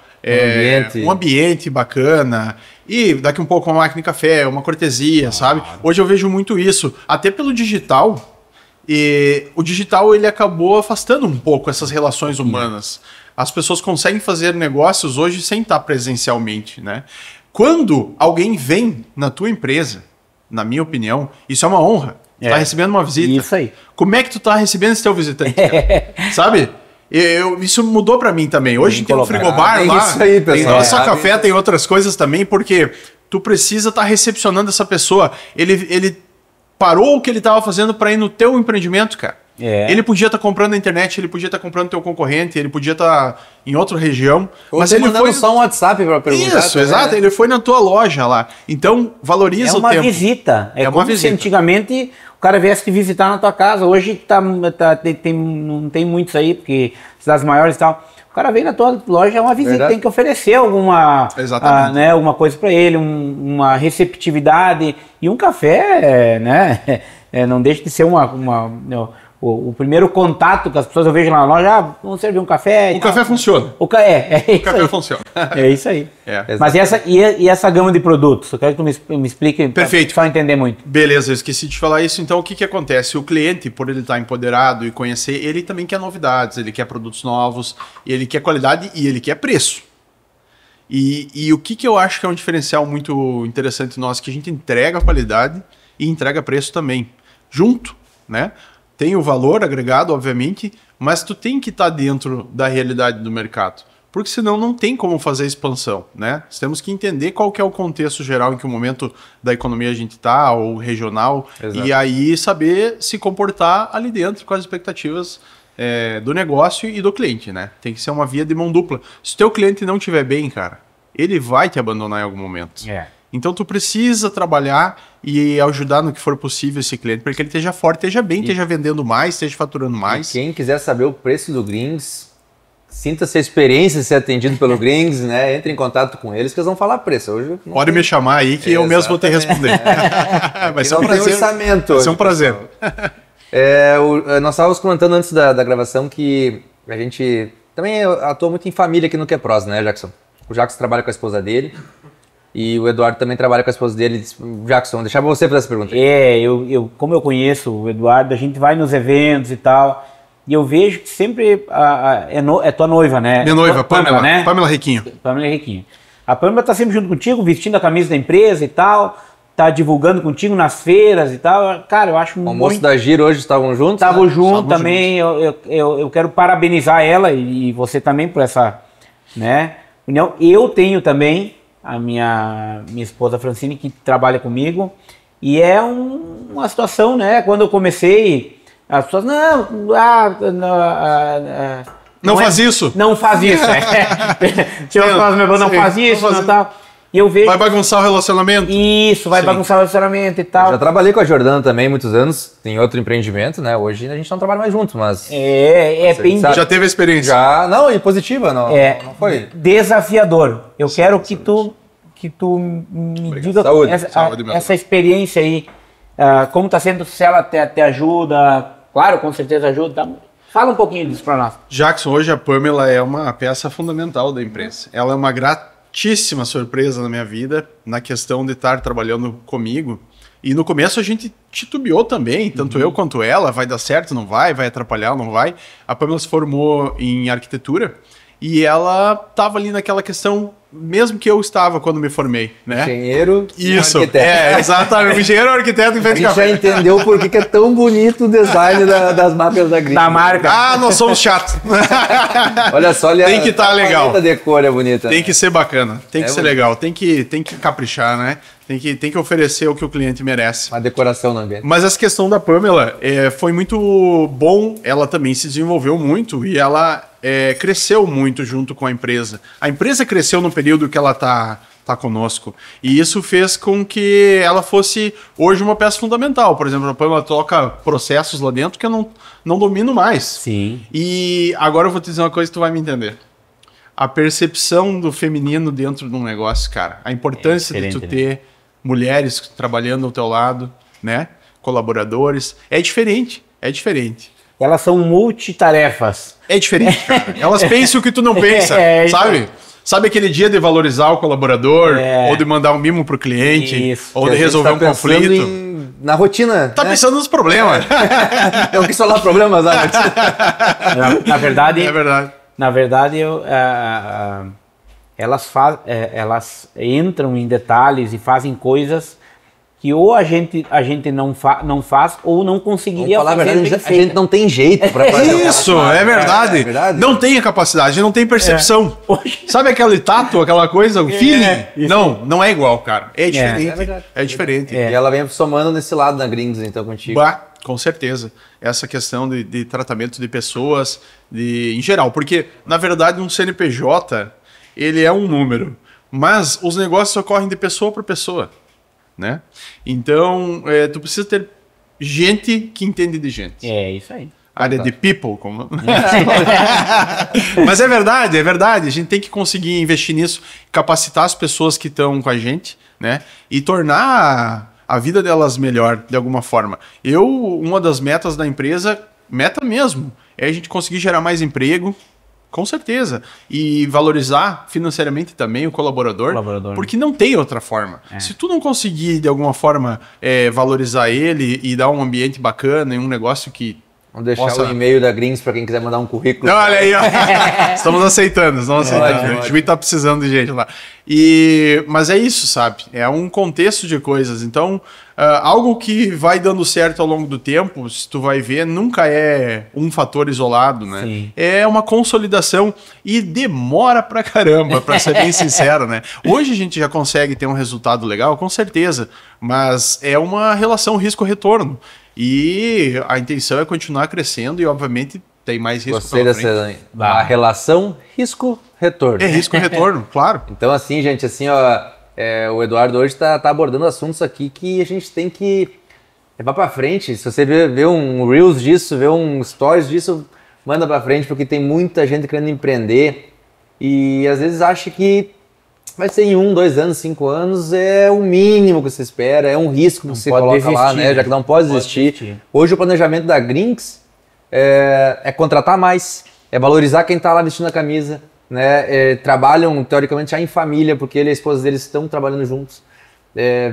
Speaker 3: um ambiente bacana, e daqui um pouco uma máquina de café, uma cortesia, sabe? Hoje eu vejo muito isso, até pelo digital, e o digital ele acabou afastando um pouco essas relações humanas. As pessoas conseguem fazer negócios hoje sem estar presencialmente, né? Quando alguém vem na tua empresa, na minha opinião, isso é uma honra. Tu tá recebendo uma visita.
Speaker 2: Isso aí.
Speaker 3: Como é que tu tá recebendo esse teu visitante? Sabe? Isso mudou pra mim também. Hoje tem um frigobar lá,
Speaker 1: isso aí, pessoal.
Speaker 3: Tem não só café, tem outras coisas também, porque tu precisa estar recepcionando essa pessoa. Ele parou o que ele estava fazendo para ir no teu empreendimento, cara. Ele podia estar comprando na internet, ele podia estar comprando teu concorrente, ele podia estar em outra região.
Speaker 1: Ou
Speaker 3: mas
Speaker 1: ele
Speaker 3: ele foi
Speaker 1: só um WhatsApp para perguntar.
Speaker 3: Isso, exato. Ele foi na tua loja lá. Então, valoriza o tempo.
Speaker 2: É uma visita. É
Speaker 3: uma
Speaker 2: como
Speaker 3: visita.
Speaker 2: se antigamente o cara viesse te visitar na tua casa. Hoje não tem muitos aí, porque cidades maiores e tal. O cara vem na tua loja, é uma visita.
Speaker 1: Verdade.
Speaker 2: Tem que oferecer alguma,
Speaker 3: Exatamente.
Speaker 2: alguma coisa para ele, uma receptividade. E um café, né? Não deixa de ser o primeiro contato que as pessoas eu vejo lá na loja, vamos servir um café.
Speaker 3: O café funciona.
Speaker 2: O café
Speaker 3: Funciona.
Speaker 2: É isso aí.
Speaker 3: É.
Speaker 2: Mas essa gama de produtos? Eu quero que tu me explique.
Speaker 3: Perfeito.
Speaker 2: Só entender muito.
Speaker 3: Beleza, eu esqueci de falar isso. Então, o que acontece? O cliente, por ele estar empoderado e conhecer, ele também quer novidades, ele quer produtos novos, ele quer qualidade e ele quer preço. E o que eu acho que é um diferencial muito interessante nosso, que a gente entrega qualidade e entrega preço também, junto, né? Tem o valor agregado, obviamente, mas tu tem que estar dentro da realidade do mercado, porque senão não tem como fazer expansão, né? Nós temos que entender qual que é o contexto geral em que o momento da economia a gente está, ou regional,
Speaker 1: Exato.
Speaker 3: e aí saber se comportar ali dentro com as expectativas do negócio e do cliente, né? Tem que ser uma via de mão dupla. Se o teu cliente não estiver bem, cara, ele vai te abandonar em algum momento. Então tu precisa trabalhar e ajudar no que for possível esse cliente, para que ele esteja forte, esteja bem, esteja vendendo mais, esteja faturando mais.
Speaker 1: E quem quiser saber o preço do Grings, sinta-se a experiência de ser atendido pelo Grings, né? Entre em contato com eles que eles vão falar preço. Hoje
Speaker 3: Pode me chamar aí que eu mesmo vou te responder. Vai ser um
Speaker 1: não tem
Speaker 3: prazer.
Speaker 1: orçamento.
Speaker 3: Vai ser um prazer.
Speaker 1: Nós estávamos comentando antes da gravação que a gente também atua muito em família aqui no QPROS, né, Jackson? O Jackson trabalha com a esposa dele. E o Eduardo também trabalha com a esposa dele. Jackson, deixar você fazer essa pergunta.
Speaker 2: Como eu conheço o Eduardo, a gente vai nos eventos e tal, e eu vejo que sempre é tua noiva, né?
Speaker 3: Minha noiva,
Speaker 2: Pamela, né?
Speaker 3: Pamela Riquinho.
Speaker 2: Pamela Riquinho. A Pamela tá sempre junto contigo, vestindo a camisa da empresa e tal, tá divulgando contigo nas feiras e tal. Cara, eu acho
Speaker 1: muito... O almoço da Giro hoje estavam juntos?
Speaker 2: Estavam juntos também. Eu quero parabenizar ela e você também por essa, né, união. Eu tenho também a minha esposa Francine, que trabalha comigo, e é uma situação, né? Quando eu comecei, as pessoas,
Speaker 3: não faz isso.
Speaker 2: Não faz isso. Não faz isso, não tal. E eu vejo...
Speaker 3: Vai bagunçar o relacionamento?
Speaker 2: Isso, vai bagunçar o relacionamento e tal.
Speaker 1: Eu já trabalhei com a Jordana também muitos anos, em outro empreendimento, né? Hoje a gente não trabalha mais junto, mas...
Speaker 2: bem...
Speaker 3: Já teve a experiência?
Speaker 1: Já, não, e positiva, não foi.
Speaker 2: Desafiador. Eu quero que tu me diga essa experiência aí, como está sendo, se ela te ajuda, claro, com certeza ajuda, tá? Fala um pouquinho disso para nós.
Speaker 3: Jackson, hoje a Pamela é uma peça fundamental da empresa. Ela é uma gratíssima surpresa na minha vida, na questão de estar trabalhando comigo. E no começo a gente titubeou também, tanto eu quanto ela, vai dar certo, não vai atrapalhar, não vai. A Pamela se formou em arquitetura e ela estava ali naquela questão, mesmo que eu estava quando me formei, né?
Speaker 1: Engenheiro
Speaker 3: e arquiteto. Exatamente, engenheiro arquiteto em frente de café.
Speaker 1: A gente já entendeu por que é tão bonito o design das marcas da Grings.
Speaker 2: Da marca.
Speaker 3: Nós somos chatos.
Speaker 1: Olha só,
Speaker 3: tem que estar legal.
Speaker 1: A decor é bonita.
Speaker 3: Tem que ser bacana, tem que ser legal, tem que caprichar, né? Tem que oferecer o que o cliente merece.
Speaker 1: Uma decoração no ambiente.
Speaker 3: Mas essa questão da Pamela foi muito bom, ela também se desenvolveu muito e ela cresceu muito junto com a empresa. A empresa cresceu no período que ela tá conosco. E isso fez com que ela fosse hoje uma peça fundamental. Por exemplo, a Pamela toca processos lá dentro que eu não domino mais.
Speaker 2: Sim.
Speaker 3: E agora eu vou te dizer uma coisa que tu vai me entender. A percepção do feminino dentro de um negócio, cara. A importância de tu ter mulheres trabalhando ao teu lado, né? Colaboradores. É diferente.
Speaker 2: Elas são multitarefas.
Speaker 3: É diferente, cara. Elas pensam o que tu não pensa, sabe? Sabe aquele dia de valorizar o colaborador, ou de mandar um mimo pro cliente, ou de resolver um conflito.
Speaker 1: Na rotina.
Speaker 3: Tá pensando nos problemas.
Speaker 1: Eu quis falar problemas na rotina.
Speaker 2: Na verdade...
Speaker 3: É verdade.
Speaker 2: Na verdade, elas entram em detalhes e fazem coisas que ou a gente não faz ou não conseguiria
Speaker 1: falar a
Speaker 2: fazer.
Speaker 1: verdade, a gente não tem jeito para fazer.
Speaker 3: Isso, é verdade. Não tem a capacidade, não tem percepção. Sabe aquele tato, aquela coisa, o feeling? Não é igual, cara. É diferente. É diferente.
Speaker 1: E ela vem somando nesse lado da Gringos, então, contigo.
Speaker 3: Com certeza. Essa questão de tratamento de pessoas, em geral. Porque, na verdade, um CNPJ, ele é um número. Mas os negócios ocorrem de pessoa para pessoa, né? Então, tu precisa ter gente que entende de gente.
Speaker 2: É isso aí.
Speaker 3: Área de people. Como... Mas é verdade. A gente tem que conseguir investir nisso, capacitar as pessoas que estão com a gente, né? E tornar a vida delas melhor, de alguma forma. Uma das metas da empresa, meta mesmo, é a gente conseguir gerar mais emprego, com certeza. E valorizar financeiramente também o colaborador. Porque não tem outra forma. Se tu não conseguir, de alguma forma, valorizar ele e dar um ambiente bacana e um negócio que...
Speaker 1: Vamos deixar o e-mail da Gringos para quem quiser mandar um currículo.
Speaker 3: Olha aí, ó. Estamos aceitando. A gente tá precisando de gente lá. Mas é isso, sabe? É um contexto de coisas. Então, algo que vai dando certo ao longo do tempo, se tu vai ver, nunca é um fator isolado, né?
Speaker 2: Sim.
Speaker 3: É uma consolidação e demora pra caramba, pra ser bem sincero, né? Hoje a gente já consegue ter um resultado legal, com certeza, mas é uma relação risco-retorno. E a intenção é continuar crescendo e, obviamente, tem mais risco.
Speaker 1: Gostei dessa a relação risco-retorno.
Speaker 3: É risco-retorno, claro.
Speaker 1: Então, assim, gente, assim, ó, o Eduardo hoje tá abordando assuntos aqui que a gente tem que levar para frente. Se você vê um Reels disso, vê um Stories disso, manda para frente, porque tem muita gente querendo empreender e às vezes acha que vai ser em 1, 2 anos, 5 anos, é o mínimo que você espera, é um risco que você coloca lá, né? Já que não pode desistir. Hoje o planejamento da Gringos é contratar mais, é valorizar quem está lá vestindo a camisa, né? Trabalham, teoricamente, já em família, porque ele e a esposa deles estão trabalhando juntos.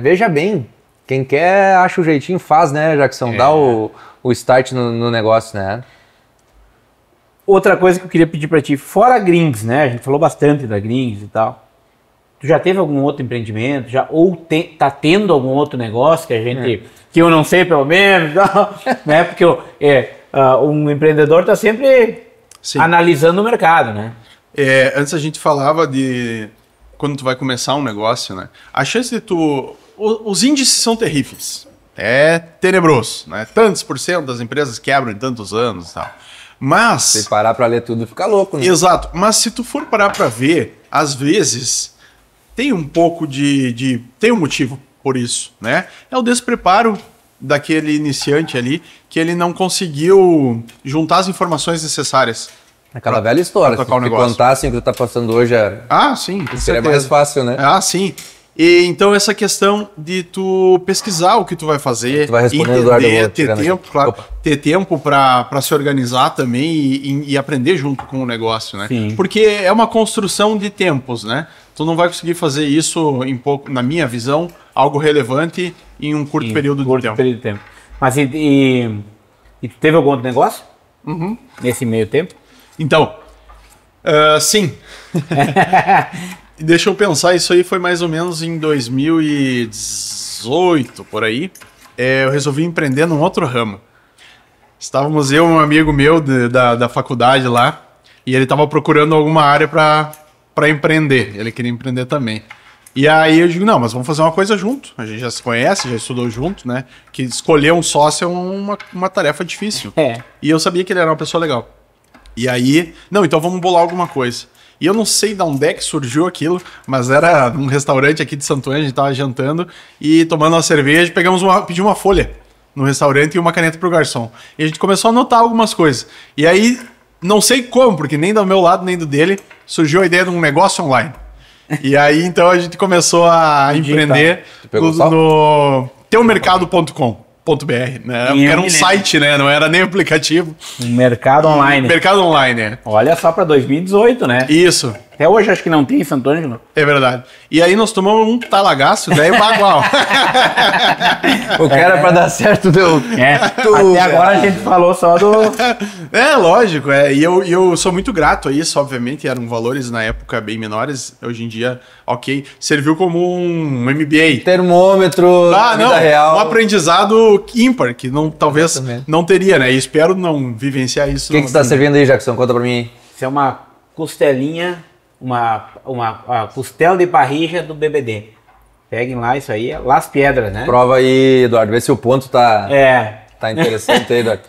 Speaker 1: Veja bem, quem quer, acha o jeitinho, faz, né, Jackson? Dá o start no negócio, né?
Speaker 2: Outra coisa que eu queria pedir para ti, fora a Gringos, né? A gente falou bastante da Gringos e tal. Tu já teve algum outro empreendimento? Tá tendo algum outro negócio que eu não sei, pelo menos, né? Porque um empreendedor está sempre analisando o mercado, né?
Speaker 3: Antes a gente falava de quando tu vai começar um negócio, né? A chance de os índices são terríveis. É tenebroso, né? Tantos por cento das empresas quebram em tantos anos e tal. Mas...
Speaker 1: Se parar para ler tudo, fica louco, né?
Speaker 3: Exato. Mas se tu for parar para ver, às vezes... Tem um pouco tem um motivo por isso, né? É o despreparo daquele iniciante ali, que ele não conseguiu juntar as informações necessárias.
Speaker 1: Aquela velha história, se contassem o que tu tá passando hoje,
Speaker 3: sim,
Speaker 1: seria mais fácil, né?
Speaker 3: Sim. E então essa questão de tu pesquisar o que tu vai fazer,
Speaker 1: tu vai entender,
Speaker 3: ter tempo para se organizar também e aprender junto com o negócio, né?
Speaker 2: Sim.
Speaker 3: Porque é uma construção de tempos, né? Tu não vai conseguir fazer isso na minha visão, algo relevante em um curto período de tempo.
Speaker 2: Mas e tu teve algum outro negócio? Nesse meio tempo?
Speaker 3: Então, sim. Deixa eu pensar, isso aí foi mais ou menos em 2018, por aí. Eu resolvi empreender num outro ramo. Estávamos eu e um amigo meu da faculdade lá, e ele estava procurando alguma área para empreender. Ele queria empreender também. E aí eu digo, não, mas vamos fazer uma coisa junto. A gente já se conhece, já estudou junto, né? Que escolher um sócio é uma tarefa difícil. E eu sabia que ele era uma pessoa legal. E aí, não, então vamos bolar alguma coisa. E eu não sei de onde é que surgiu aquilo, mas era num restaurante aqui de Santo Ângelo, a gente tava jantando e tomando uma cerveja, pedimos uma folha no restaurante e uma caneta pro garçom. E a gente começou a anotar algumas coisas. E aí, não sei como, porque nem do meu lado, nem do dele, surgiu a ideia de um negócio online. E aí, então, a gente começou a empreender no teumercado.com.br, né? Era um site, né? Não era nem aplicativo.
Speaker 2: Um mercado online.
Speaker 3: Mercado online,
Speaker 2: Olha só, para 2018, né?
Speaker 3: Isso.
Speaker 2: Até hoje acho que não tem em Santo Ângelo.
Speaker 3: É verdade. E aí nós tomamos um talagaço, daí o bagual.
Speaker 1: O cara, pra dar certo, deu.
Speaker 2: Até agora a gente falou só do...
Speaker 3: É, lógico. E eu sou muito grato a isso, obviamente. Eram valores na época bem menores. Hoje em dia, ok. Serviu como um MBA.
Speaker 1: Termômetro, vida real.
Speaker 3: Um aprendizado ímpar, que talvez
Speaker 1: Exatamente.
Speaker 3: não teria, né? E espero não vivenciar isso.
Speaker 1: O que você tá servindo aí, Jackson? Conta pra mim aí.
Speaker 2: Isso é uma costelinha, uma costela de parrilla do BBD. Peguem lá isso aí, Las Piedras, né?
Speaker 1: Prova aí, Eduardo. Vê se o ponto tá interessante aí, Eduardo.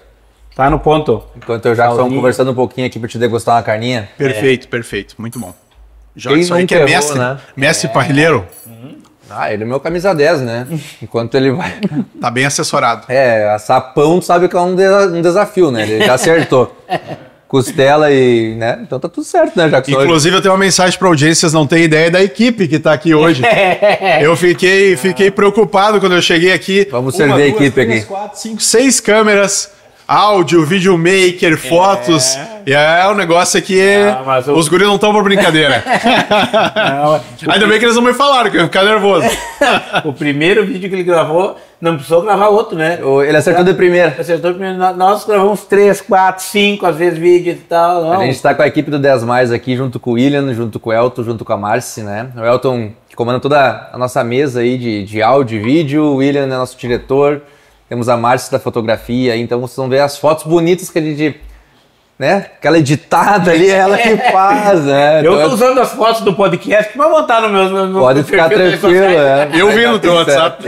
Speaker 2: Tá no ponto.
Speaker 1: Enquanto eu já estou conversando um pouquinho aqui pra te degustar uma carninha.
Speaker 3: Perfeito. Muito bom.
Speaker 1: Jackson
Speaker 3: aí que é mestre, né? Mestre parrilheiro.
Speaker 1: Ele é meu camisa 10, né? Enquanto ele vai...
Speaker 3: Tá bem assessorado.
Speaker 1: Assar pão, tu sabe que é um desafio, né? Ele já acertou. Costela e, né? Então tá tudo certo, né, Jackson?
Speaker 3: Inclusive eu tenho uma mensagem pra audiência, vocês não têm ideia da equipe que tá aqui hoje. Eu fiquei preocupado quando eu cheguei aqui.
Speaker 1: Vamos servir a equipe aqui.
Speaker 3: 4, 5, 6 câmeras, áudio, videomaker, fotos. E é um negócio aqui, os guris não estão por brincadeira. Ainda bem que eles não me falaram, que eu ia ficar nervoso.
Speaker 2: O primeiro vídeo que ele gravou, não precisou gravar outro, né?
Speaker 1: Ele acertou de primeira.
Speaker 2: Acertou de primeira. Nós gravamos 3, 4, 5, às vezes vídeos e tal. Não.
Speaker 1: A gente tá com a equipe do 10 Mais aqui, junto com o William, junto com o Elton, junto com a Marci, né? O Elton que comanda toda a nossa mesa aí de áudio e vídeo, o William é nosso diretor, temos a Marci da fotografia, então vocês vão ver as fotos bonitas que a gente... Né? Aquela editada ali, é ela que faz, né?
Speaker 2: Eu tô usando as fotos do podcast pra botar no meu
Speaker 1: Pode ficar tranquilo,
Speaker 3: Eu vi no teu WhatsApp.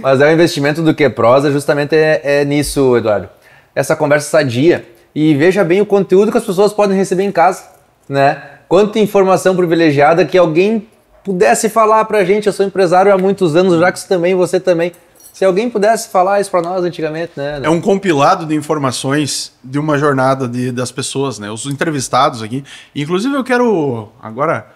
Speaker 1: Mas o investimento do QProsa justamente é nisso, Eduardo. Essa conversa sadia. E veja bem o conteúdo que as pessoas podem receber em casa, né? Quanta informação privilegiada que alguém pudesse falar pra gente. Eu sou empresário há muitos anos, Jackson também, você também. Se alguém pudesse falar isso para nós antigamente, né?
Speaker 3: É um compilado de informações de uma jornada das pessoas, né? Os entrevistados aqui. Inclusive eu quero agora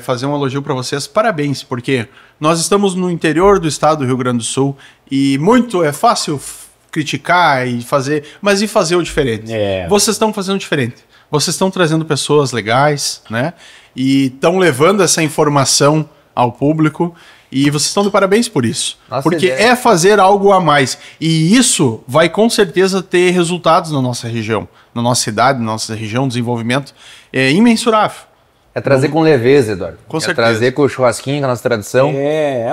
Speaker 3: fazer um elogio para vocês. Parabéns, porque nós estamos no interior do estado do Rio Grande do Sul e muito é fácil criticar e fazer, mas e fazer o diferente? Vocês estão fazendo diferente. Vocês estão trazendo pessoas legais, né? E estão levando essa informação ao público. E vocês estão de parabéns por isso.
Speaker 1: Nossa,
Speaker 3: porque é fazer algo a mais. E isso vai com certeza ter resultados na nossa região, na nossa cidade, na nossa região, desenvolvimento imensurável.
Speaker 1: É trazer com leveza, Eduardo.
Speaker 3: Com certeza.
Speaker 1: Trazer com o churrasquinho, com a nossa tradição.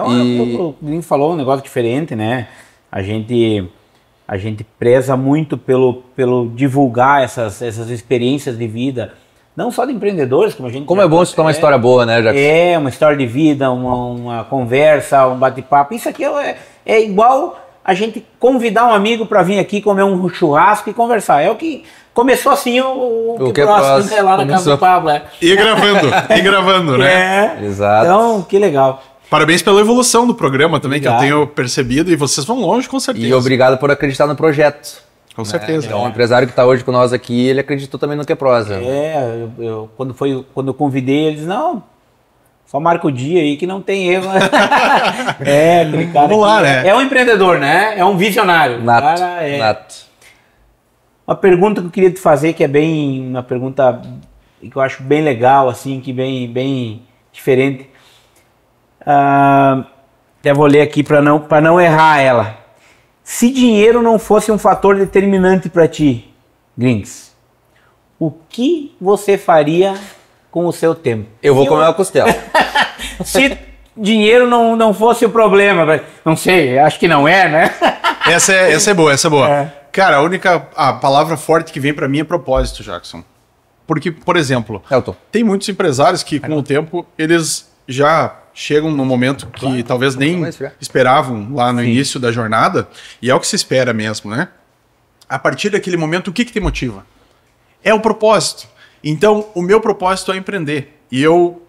Speaker 2: O Gringo falou um negócio diferente, né? A gente preza muito pelo divulgar essas experiências de vida. Não só de empreendedores, como a gente...
Speaker 1: Como é bom escutar uma história boa, né, Jackson?
Speaker 2: Uma história de vida, uma conversa, um bate-papo. Isso aqui é igual a gente convidar um amigo para vir aqui comer um churrasco e conversar. É o que começou assim o que próximo, né, lá na casa do Pablo.
Speaker 3: E gravando, né?
Speaker 1: Exato.
Speaker 2: Então, que legal.
Speaker 3: Parabéns pela evolução do programa também, que eu tenho percebido, e vocês vão longe, com certeza.
Speaker 1: E obrigado por acreditar no projeto.
Speaker 3: Com certeza.
Speaker 1: Então, o empresário que está hoje com nós aqui, ele acreditou também no QProsa.
Speaker 2: Quando eu convidei, ele disse, não, só marca o dia aí que não tem erro. Aquele cara
Speaker 3: Vamos lá, né?
Speaker 2: É um empreendedor, né? É um visionário.
Speaker 1: Nato.
Speaker 2: Uma pergunta que eu queria te fazer, que é uma pergunta que eu acho bem legal, assim, que bem diferente. Até vou ler aqui para não errar ela. Se dinheiro não fosse um fator determinante para ti, Grings, o que você faria com o seu tempo?
Speaker 1: Eu vou comer uma costela.
Speaker 2: Se dinheiro não fosse o problema, não sei, acho que não é, né?
Speaker 3: Essa é boa. Cara, a palavra forte que vem para mim é propósito, Jackson. Porque, por exemplo, tem muitos empresários que com o tempo eles já chegam num momento que talvez nem esperavam lá no início da jornada, e é o que se espera mesmo, né? A partir daquele momento, o que te motiva? É o propósito. Então, o meu propósito é empreender. E eu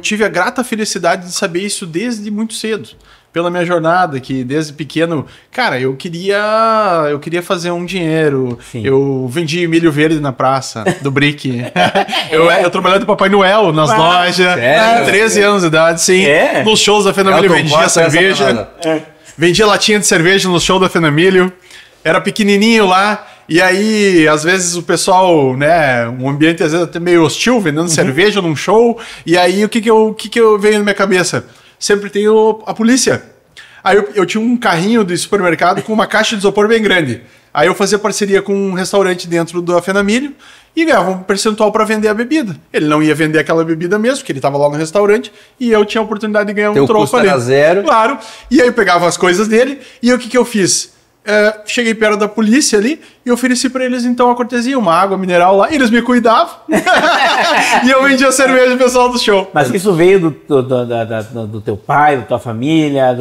Speaker 3: tive a grata felicidade de saber isso desde muito cedo. Pela minha jornada, que desde pequeno, cara, eu queria fazer um dinheiro. Sim. Eu vendi milho verde na praça do Brick. Eu trabalhava de Papai Noel nas lojas. 13 anos de idade, sim. Nos shows da Fenamilho vendia cerveja. Vendia latinha de cerveja no show da Fenamilho. Era pequenininho lá. E aí, às vezes, o pessoal, né, um ambiente às vezes até meio hostil, vendendo cerveja num show. E aí, o que que eu veio na minha cabeça? Sempre tem a polícia. Aí eu tinha um carrinho de supermercado com uma caixa de isopor bem grande. Aí eu fazia parceria com um restaurante dentro da Fenamilho e ganhava um percentual para vender a bebida. Ele não ia vender aquela bebida mesmo, porque ele estava lá no restaurante, e eu tinha a oportunidade de ganhar um troco ali.
Speaker 1: Era zero.
Speaker 3: Claro. E aí eu pegava as coisas dele, e o que eu fiz? Cheguei perto da polícia ali e ofereci para eles então a cortesia, uma água mineral lá, e eles me cuidavam. E eu vendia cerveja pro pessoal do show.
Speaker 2: Mas isso veio do teu pai, da tua família,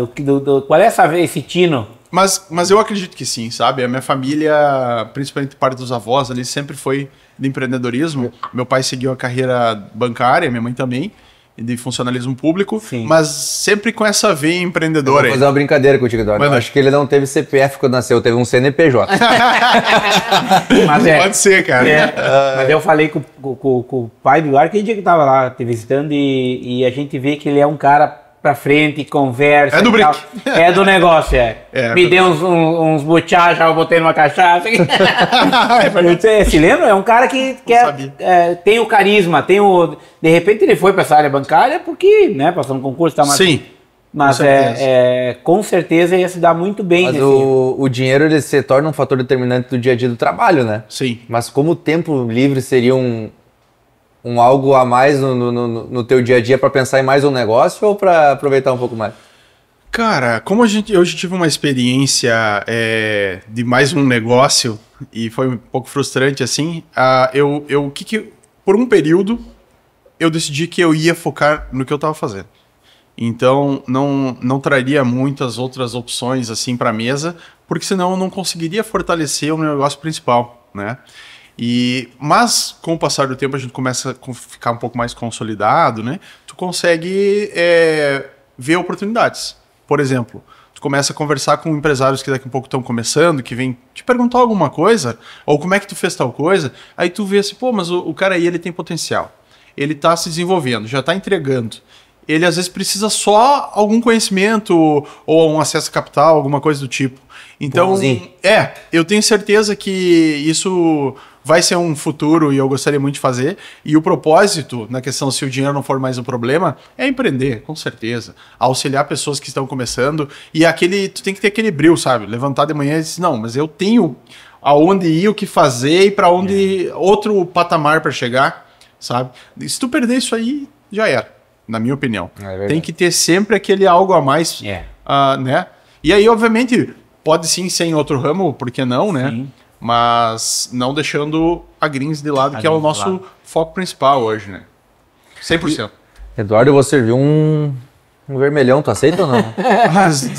Speaker 2: qual é esse tino?
Speaker 3: Mas eu acredito que sim, sabe? A minha família, principalmente parte dos avós ali, sempre foi de empreendedorismo. Meu pai seguiu a carreira bancária, minha mãe também, de funcionalismo público,
Speaker 2: sim,
Speaker 3: mas sempre com essa veia empreendedora.
Speaker 1: Eu vou fazer uma brincadeira contigo, Eduardo. Eu acho que ele não teve CPF quando nasceu, teve um CNPJ.
Speaker 2: Mas
Speaker 3: pode ser, cara.
Speaker 2: Mas eu falei com o pai do Eduardo, aquele dia que tava lá te visitando, e a gente vê que ele é um cara pra frente, conversa.
Speaker 3: É do brick.
Speaker 2: É do negócio, me deu uns buchá, já eu botei numa cachaça. Se lembra? É um cara que tem o carisma, de repente ele foi pra essa área bancária porque, né, passou no concurso e tal, mas...
Speaker 3: Sim.
Speaker 2: Mas com certeza ia se dar muito bem.
Speaker 1: Mas o dinheiro ele se torna um fator determinante do dia a dia do trabalho, né?
Speaker 3: Sim.
Speaker 1: Mas como o tempo livre seria um algo a mais no teu dia a dia para pensar em mais um negócio ou para aproveitar um pouco mais?
Speaker 3: Cara, como hoje tive uma experiência de mais um negócio e foi um pouco frustrante assim, por um período eu decidi que eu ia focar no que eu estava fazendo. Então não traria muitas outras opções assim para a mesa, porque senão eu não conseguiria fortalecer o meu negócio principal, né? Mas com o passar do tempo a gente começa a ficar um pouco mais consolidado, né? Tu consegue ver oportunidades. Por exemplo, tu começa a conversar com empresários que daqui a pouco estão começando, que vêm te perguntar alguma coisa, ou como é que tu fez tal coisa, aí tu vê assim, pô, mas o cara aí ele tem potencial, ele está se desenvolvendo, já está entregando. Ele às vezes precisa só algum conhecimento ou um acesso a capital, alguma coisa do tipo. Então, eu tenho certeza que isso vai ser um futuro e eu gostaria muito de fazer. E o propósito, na questão se o dinheiro não for mais um problema, é empreender, com certeza. Auxiliar pessoas que estão começando. E tu tem que ter aquele brilho, sabe? Levantar de manhã e dizer, não, mas eu tenho aonde ir, o que fazer e para onde outro patamar para chegar, sabe? Se tu perder isso aí, já era, na minha opinião. Tem que ter sempre aquele algo a mais, né? E aí, obviamente, pode sim ser em outro ramo, por que não, né? Sim. Mas não deixando a Greens de lado, que é o nosso foco principal hoje, né? 100%.
Speaker 1: Eduardo, eu vou servir um vermelhão, tu aceita ou não?
Speaker 3: Mas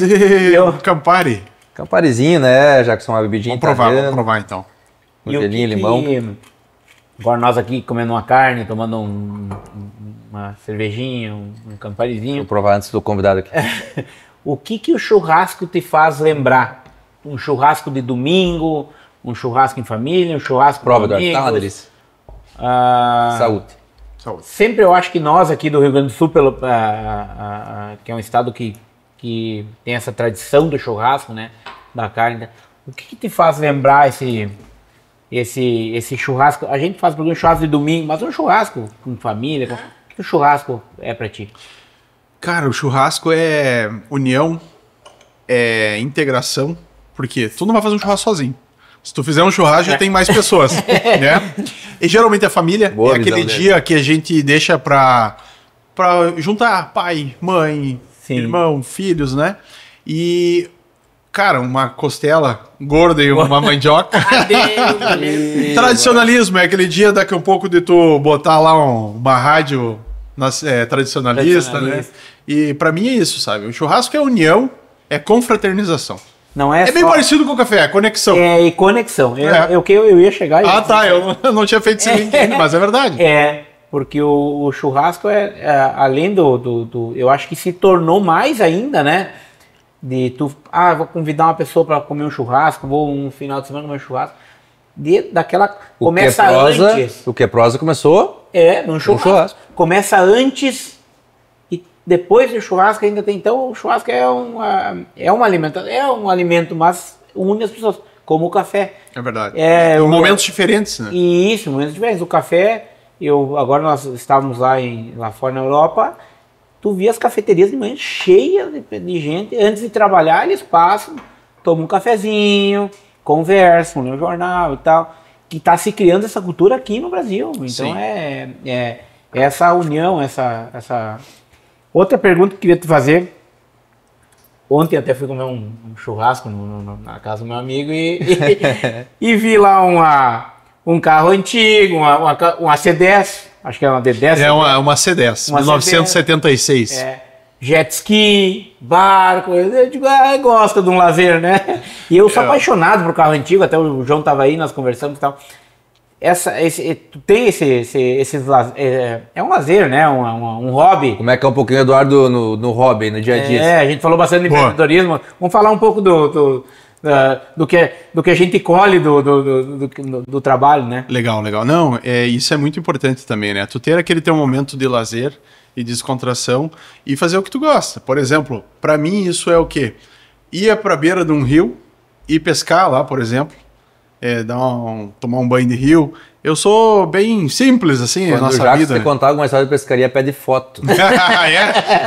Speaker 3: Campari.
Speaker 1: Camparizinho, né? Já que são uma bebidinha
Speaker 3: Vamos provar então.
Speaker 1: Um gelinho, limão.
Speaker 2: Agora nós aqui comendo uma carne, tomando uma cervejinha, um camparizinho.
Speaker 1: Vou provar antes do convidado aqui.
Speaker 2: O que o churrasco te faz lembrar? Um churrasco de domingo, um churrasco em família, um churrasco
Speaker 1: com amigos? Tá uma delícia. Saúde.
Speaker 2: Sempre eu acho que nós aqui do Rio Grande do Sul, que é um estado que tem essa tradição do churrasco, né, da carne, o que te faz lembrar esse churrasco? A gente faz um churrasco de domingo, mas um churrasco com família, o que o churrasco é pra ti?
Speaker 3: Cara, o churrasco é união, é integração, porque tu não vai fazer um churrasco sozinho. Se tu fizer um churrasco, já tem mais pessoas, né? E geralmente a família é aquele dia que a gente deixa pra juntar pai, mãe, irmão, filhos, né? E, cara, uma costela gorda e uma mandioca. Tradicionalismo, é aquele dia daqui a pouco de tu botar lá uma rádio tradicionalista, né? E pra mim é isso, sabe? O churrasco é união, é confraternização.
Speaker 2: Não é
Speaker 3: bem parecido com o café, é conexão.
Speaker 2: E conexão. Eu ia chegar...
Speaker 3: Eu não tinha feito esse link ainda, mas é verdade.
Speaker 2: Porque o churrasco além eu acho que se tornou mais ainda, né? De tu, vou convidar uma pessoa para comer um churrasco, vou um final de semana comer um churrasco. Começa antes.
Speaker 1: O que é prosa começou?
Speaker 2: No churrasco. Começa antes e depois do churrasco ainda tem. Então o churrasco é um alimento, mas une as pessoas. como o café.
Speaker 3: É verdade.
Speaker 2: Momentos
Speaker 3: diferentes, né?
Speaker 2: Isso, momentos diferentes. O café, agora nós estávamos lá fora na Europa, tu via as cafeterias de manhã cheias de gente. Antes de trabalhar, eles passam, tomam um cafezinho, conversam, lêem o jornal e tal. Que está se criando essa cultura aqui no Brasil. Então essa união, essa... Outra pergunta que eu queria te fazer. Ontem até fui comer um churrasco na casa do meu amigo e vi lá um carro antigo, uma C10, acho que é uma D10.
Speaker 3: É uma C10, 1976.
Speaker 2: Jet ski, barco, eu digo, gosta de um lazer, né? E eu sou apaixonado por carro antigo, até o João estava aí, nós conversamos e tal. Tu tem é um lazer, né? Um hobby.
Speaker 1: Como é que é um pouquinho, Eduardo, no hobby, no dia a dia?
Speaker 2: A gente falou bastante de empreendedorismo. Vamos falar um pouco do que a gente colhe do trabalho, né?
Speaker 3: Legal. Não, isso é muito importante também, né? Tu ter aquele teu momento de lazer e descontração e fazer o que tu gosta. Por exemplo, para mim isso é o quê? Ia pra beira de um rio e pescar lá, por exemplo. Tomar um banho de rio. Eu sou bem simples, assim,
Speaker 1: quando
Speaker 3: a nossa
Speaker 1: já
Speaker 3: vida.
Speaker 1: Se contar alguma história de pescaria, pede foto.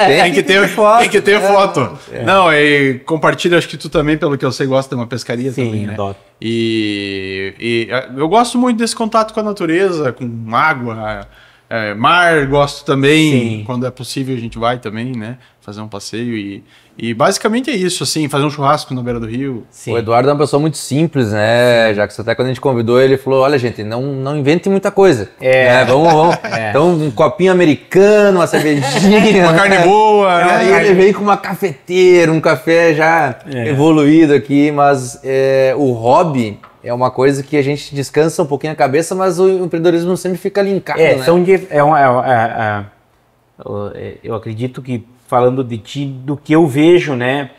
Speaker 3: Tem que ter foto. Não, compartilha, acho que tu também, pelo que eu sei, gosta de uma pescaria.
Speaker 2: Sim,
Speaker 3: também, né?
Speaker 2: Adoro.
Speaker 3: E eu gosto muito desse contato com a natureza, com água, mar, gosto também.
Speaker 2: Sim.
Speaker 3: Quando é possível a gente vai também, né? Fazer um passeio e basicamente é isso, assim, fazer um churrasco na beira do rio.
Speaker 1: Sim. O Eduardo é uma pessoa muito simples, né? Já que até quando a gente convidou ele falou, olha gente, não invente muita coisa. Vamos. Então um copinho americano, uma cervejinha.
Speaker 3: Uma carne boa, né?
Speaker 1: Aí ele veio com uma cafeteira, um café já evoluído aqui, mas o hobby é uma coisa que a gente descansa um pouquinho a cabeça, mas o empreendedorismo sempre fica linkado, né?
Speaker 2: Eu acredito que, falando de ti, do que eu vejo, né?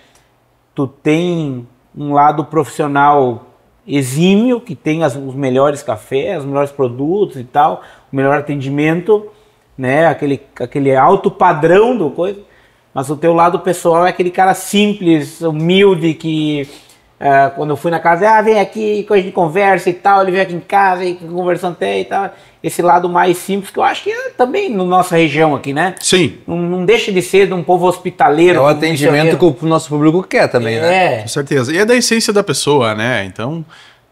Speaker 2: Tu tem um lado profissional exímio, que tem os melhores cafés, os melhores produtos e tal, o melhor atendimento, né? Aquele alto padrão do coisa. Mas o teu lado pessoal é aquele cara simples, humilde, que quando eu fui na casa, vem aqui, que a gente conversa e tal, ele vem aqui em casa e conversando até e tal. Esse lado mais simples, que eu acho que é também na nossa região aqui, né?
Speaker 3: Sim.
Speaker 2: Não deixa de ser de um povo hospitaleiro.
Speaker 1: É o atendimento que o nosso público quer também, né?
Speaker 3: Com certeza. E é da essência da pessoa, né? Então,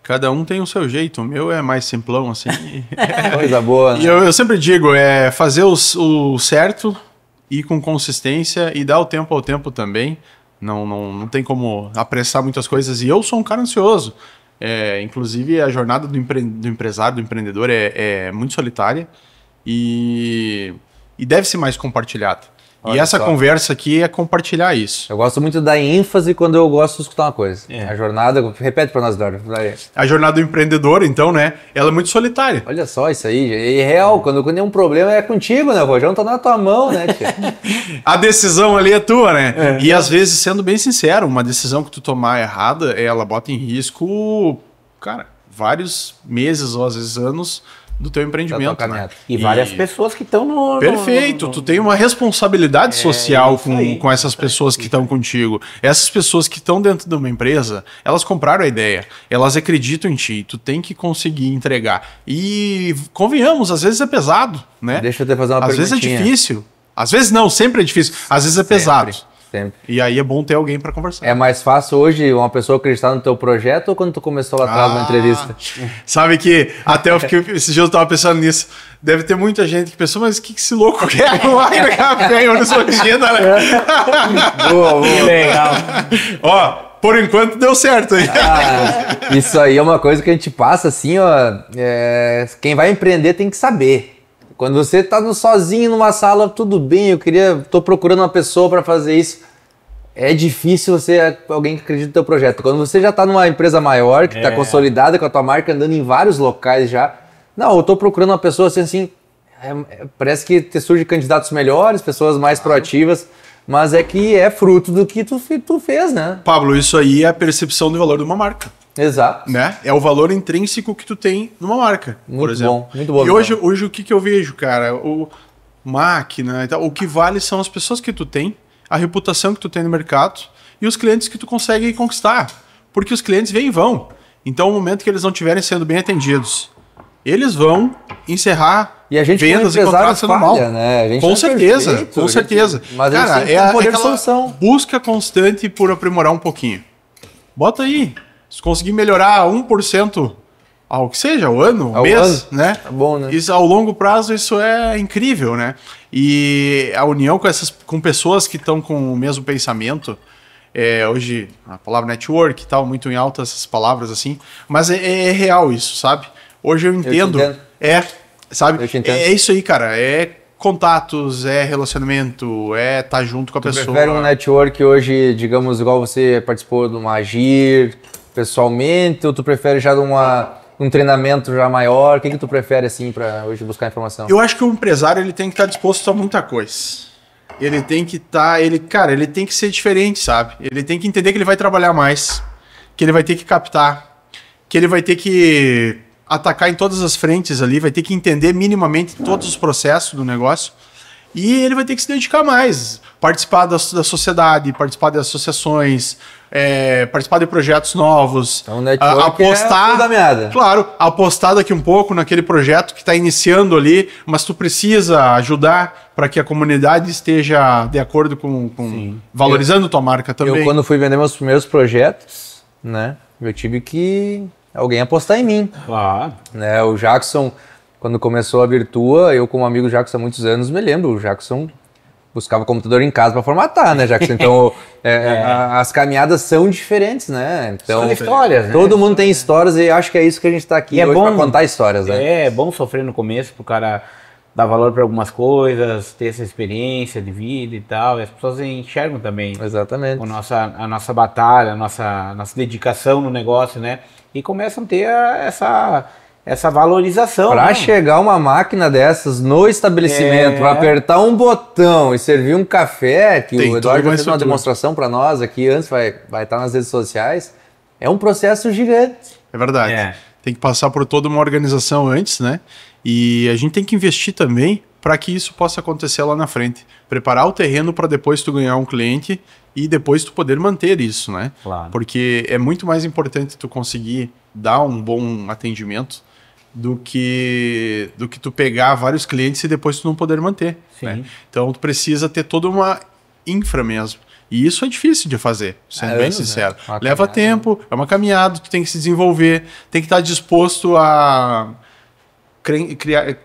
Speaker 3: cada um tem o seu jeito. O meu é mais simplão, assim.
Speaker 1: Coisa boa, né?
Speaker 3: E eu sempre digo, fazer o certo, ir com consistência e dar o tempo ao tempo também. Não tem como apressar muitas coisas. E eu sou um cara ansioso. Inclusive, a jornada do empresário, do empreendedor é muito solitária e deve ser mais compartilhada.
Speaker 1: Olha
Speaker 3: e essa
Speaker 1: só.
Speaker 3: conversa aqui é compartilhar isso.
Speaker 1: Eu gosto muito da ênfase quando eu gosto de escutar uma coisa. A jornada, repete para nós, Eduardo.
Speaker 3: A jornada do empreendedor, então, né, ela é muito solitária.
Speaker 1: Olha só isso aí, é real, quando tem um problema é contigo, né, o rojão tá na tua mão, né, tia?
Speaker 3: A decisão ali é tua, né? E às vezes, sendo bem sincero, uma decisão que tu tomar errada, ela bota em risco, cara, vários meses ou às vezes anos do teu empreendimento, né?
Speaker 2: E várias pessoas que estão no...
Speaker 3: Perfeito, tu tem uma responsabilidade social com essas pessoas que estão contigo. Essas pessoas que estão dentro de uma empresa, elas compraram a ideia, elas acreditam em ti, tu tem que conseguir entregar. E convenhamos, às vezes é pesado, né?
Speaker 1: Deixa eu te fazer uma perguntinha.
Speaker 3: Às vezes é difícil, às vezes não, sempre é difícil, às vezes é pesado.
Speaker 1: Sempre.
Speaker 3: E aí é bom ter alguém para conversar.
Speaker 1: É mais fácil hoje uma pessoa acreditar no teu projeto ou quando tu começou lá atrás na entrevista?
Speaker 3: Sabe que até eu fiquei, esses dias eu tava pensando nisso. Deve ter muita gente que pensou, mas o que esse louco quer? Eu não sou China, né?
Speaker 1: Boa.
Speaker 2: Que legal.
Speaker 3: Ó, por enquanto deu certo aí.
Speaker 1: Isso aí é uma coisa que a gente passa assim, ó. Quem vai empreender tem que saber. Quando você tá sozinho numa sala, tudo bem, tô procurando uma pessoa para fazer isso. É difícil alguém que acredita no teu projeto. Quando você já tá numa empresa maior, que tá consolidada com a tua marca, andando em vários locais já. Não, eu tô procurando uma pessoa assim, parece que te surge candidatos melhores, pessoas mais proativas, mas é que é fruto do que tu fez, né?
Speaker 3: Pablo, isso aí é a percepção do valor de uma marca.
Speaker 1: Exato.
Speaker 3: Né? É o valor intrínseco que tu tem numa marca, por exemplo.
Speaker 1: Muito bom.
Speaker 3: E hoje o que eu vejo, cara? Máquina e tal, o que vale são as pessoas que tu tem, a reputação que tu tem no mercado e os clientes que tu consegue conquistar. Porque os clientes vêm e vão. Então, no momento que eles não estiverem sendo bem atendidos, eles vão encerrar
Speaker 1: E a gente
Speaker 3: vendas e contratos sendo mal.
Speaker 1: Né? A gente
Speaker 3: Com
Speaker 1: não é
Speaker 3: certeza,
Speaker 1: perfeito,
Speaker 3: com certeza.
Speaker 1: Mas
Speaker 3: cara,
Speaker 1: é um poder de
Speaker 3: aquela
Speaker 1: solução.
Speaker 3: busca constante por aprimorar um pouquinho. Bota aí. Se conseguir melhorar 1% ao que seja, o ano, o mês, né?
Speaker 1: Tá bom, né?
Speaker 3: Isso, ao longo prazo, isso é incrível, né? E a união com pessoas que estão com o mesmo pensamento, hoje a palavra network e tal, muito em alta essas palavras assim, mas é real isso, sabe? Hoje eu entendo. Sabe?
Speaker 1: Eu te entendo.
Speaker 3: É isso aí, cara. É contatos, é relacionamento, é estar junto com a pessoa.
Speaker 1: Tu prefere um network hoje, digamos, igual você participou de uma Agir pessoalmente, ou tu prefere já um treinamento já maior? O que tu prefere, assim, para hoje buscar informação?
Speaker 3: Eu acho que o empresário ele tem que estar disposto a muita coisa. Ele tem que estar, ele tem que ser diferente, sabe? Ele tem que entender que ele vai trabalhar mais, que ele vai ter que captar, que ele vai ter que atacar em todas as frentes ali, vai ter que entender minimamente todos os processos do negócio e ele vai ter que se dedicar mais, participar da sociedade, participar de associações, participar de projetos novos,
Speaker 1: Então, o network
Speaker 3: apostar,
Speaker 1: da meada.
Speaker 3: claro, apostar daqui um pouco naquele projeto que está iniciando ali, mas tu precisa ajudar para que a comunidade esteja de acordo com valorizando tua marca também.
Speaker 1: Eu, quando fui vender meus primeiros projetos, né, eu tive que alguém apostar em mim.
Speaker 2: Claro.
Speaker 1: Né, o Jackson, quando começou a Virtua, eu como amigo do Jackson há muitos anos, me lembro, o Jackson buscava computador em casa para formatar, né, Jackson? Então, as caminhadas são diferentes, né? Então,
Speaker 2: São histórias, né?
Speaker 1: Todo mundo tem histórias e acho que é isso que a gente está aqui hoje para contar histórias, né?
Speaker 2: É bom sofrer no começo pro cara dar valor para algumas coisas, ter essa experiência de vida e tal. E as pessoas enxergam também
Speaker 1: Exatamente.
Speaker 2: a nossa batalha, a nossa dedicação no negócio, né? E começam a ter essa valorização.
Speaker 1: Para
Speaker 2: né?
Speaker 1: chegar uma máquina dessas no estabelecimento, para apertar um botão e servir um café, que
Speaker 3: Tem
Speaker 1: o Eduardo
Speaker 3: toda uma
Speaker 1: fez uma
Speaker 3: estrutura.
Speaker 1: demonstração para nós aqui antes, vai estar nas redes sociais, é um processo gigante.
Speaker 3: É verdade.
Speaker 2: É.
Speaker 3: Tem que passar por toda uma organização antes, né? E a gente tem que investir também para que isso possa acontecer lá na frente. Preparar o terreno para depois tu ganhar um cliente e depois tu poder manter isso, né?
Speaker 2: Claro.
Speaker 3: Porque é muito mais importante tu conseguir dar um bom atendimento do que tu pegar vários clientes e depois tu não poder manter.
Speaker 2: Sim.
Speaker 3: Né? Então tu precisa ter toda uma infra mesmo. E isso é difícil de fazer, sendo bem
Speaker 1: anos,
Speaker 3: sincero.
Speaker 1: né?
Speaker 3: Leva tempo, é uma caminhada, tu tem que se desenvolver, tem que estar disposto a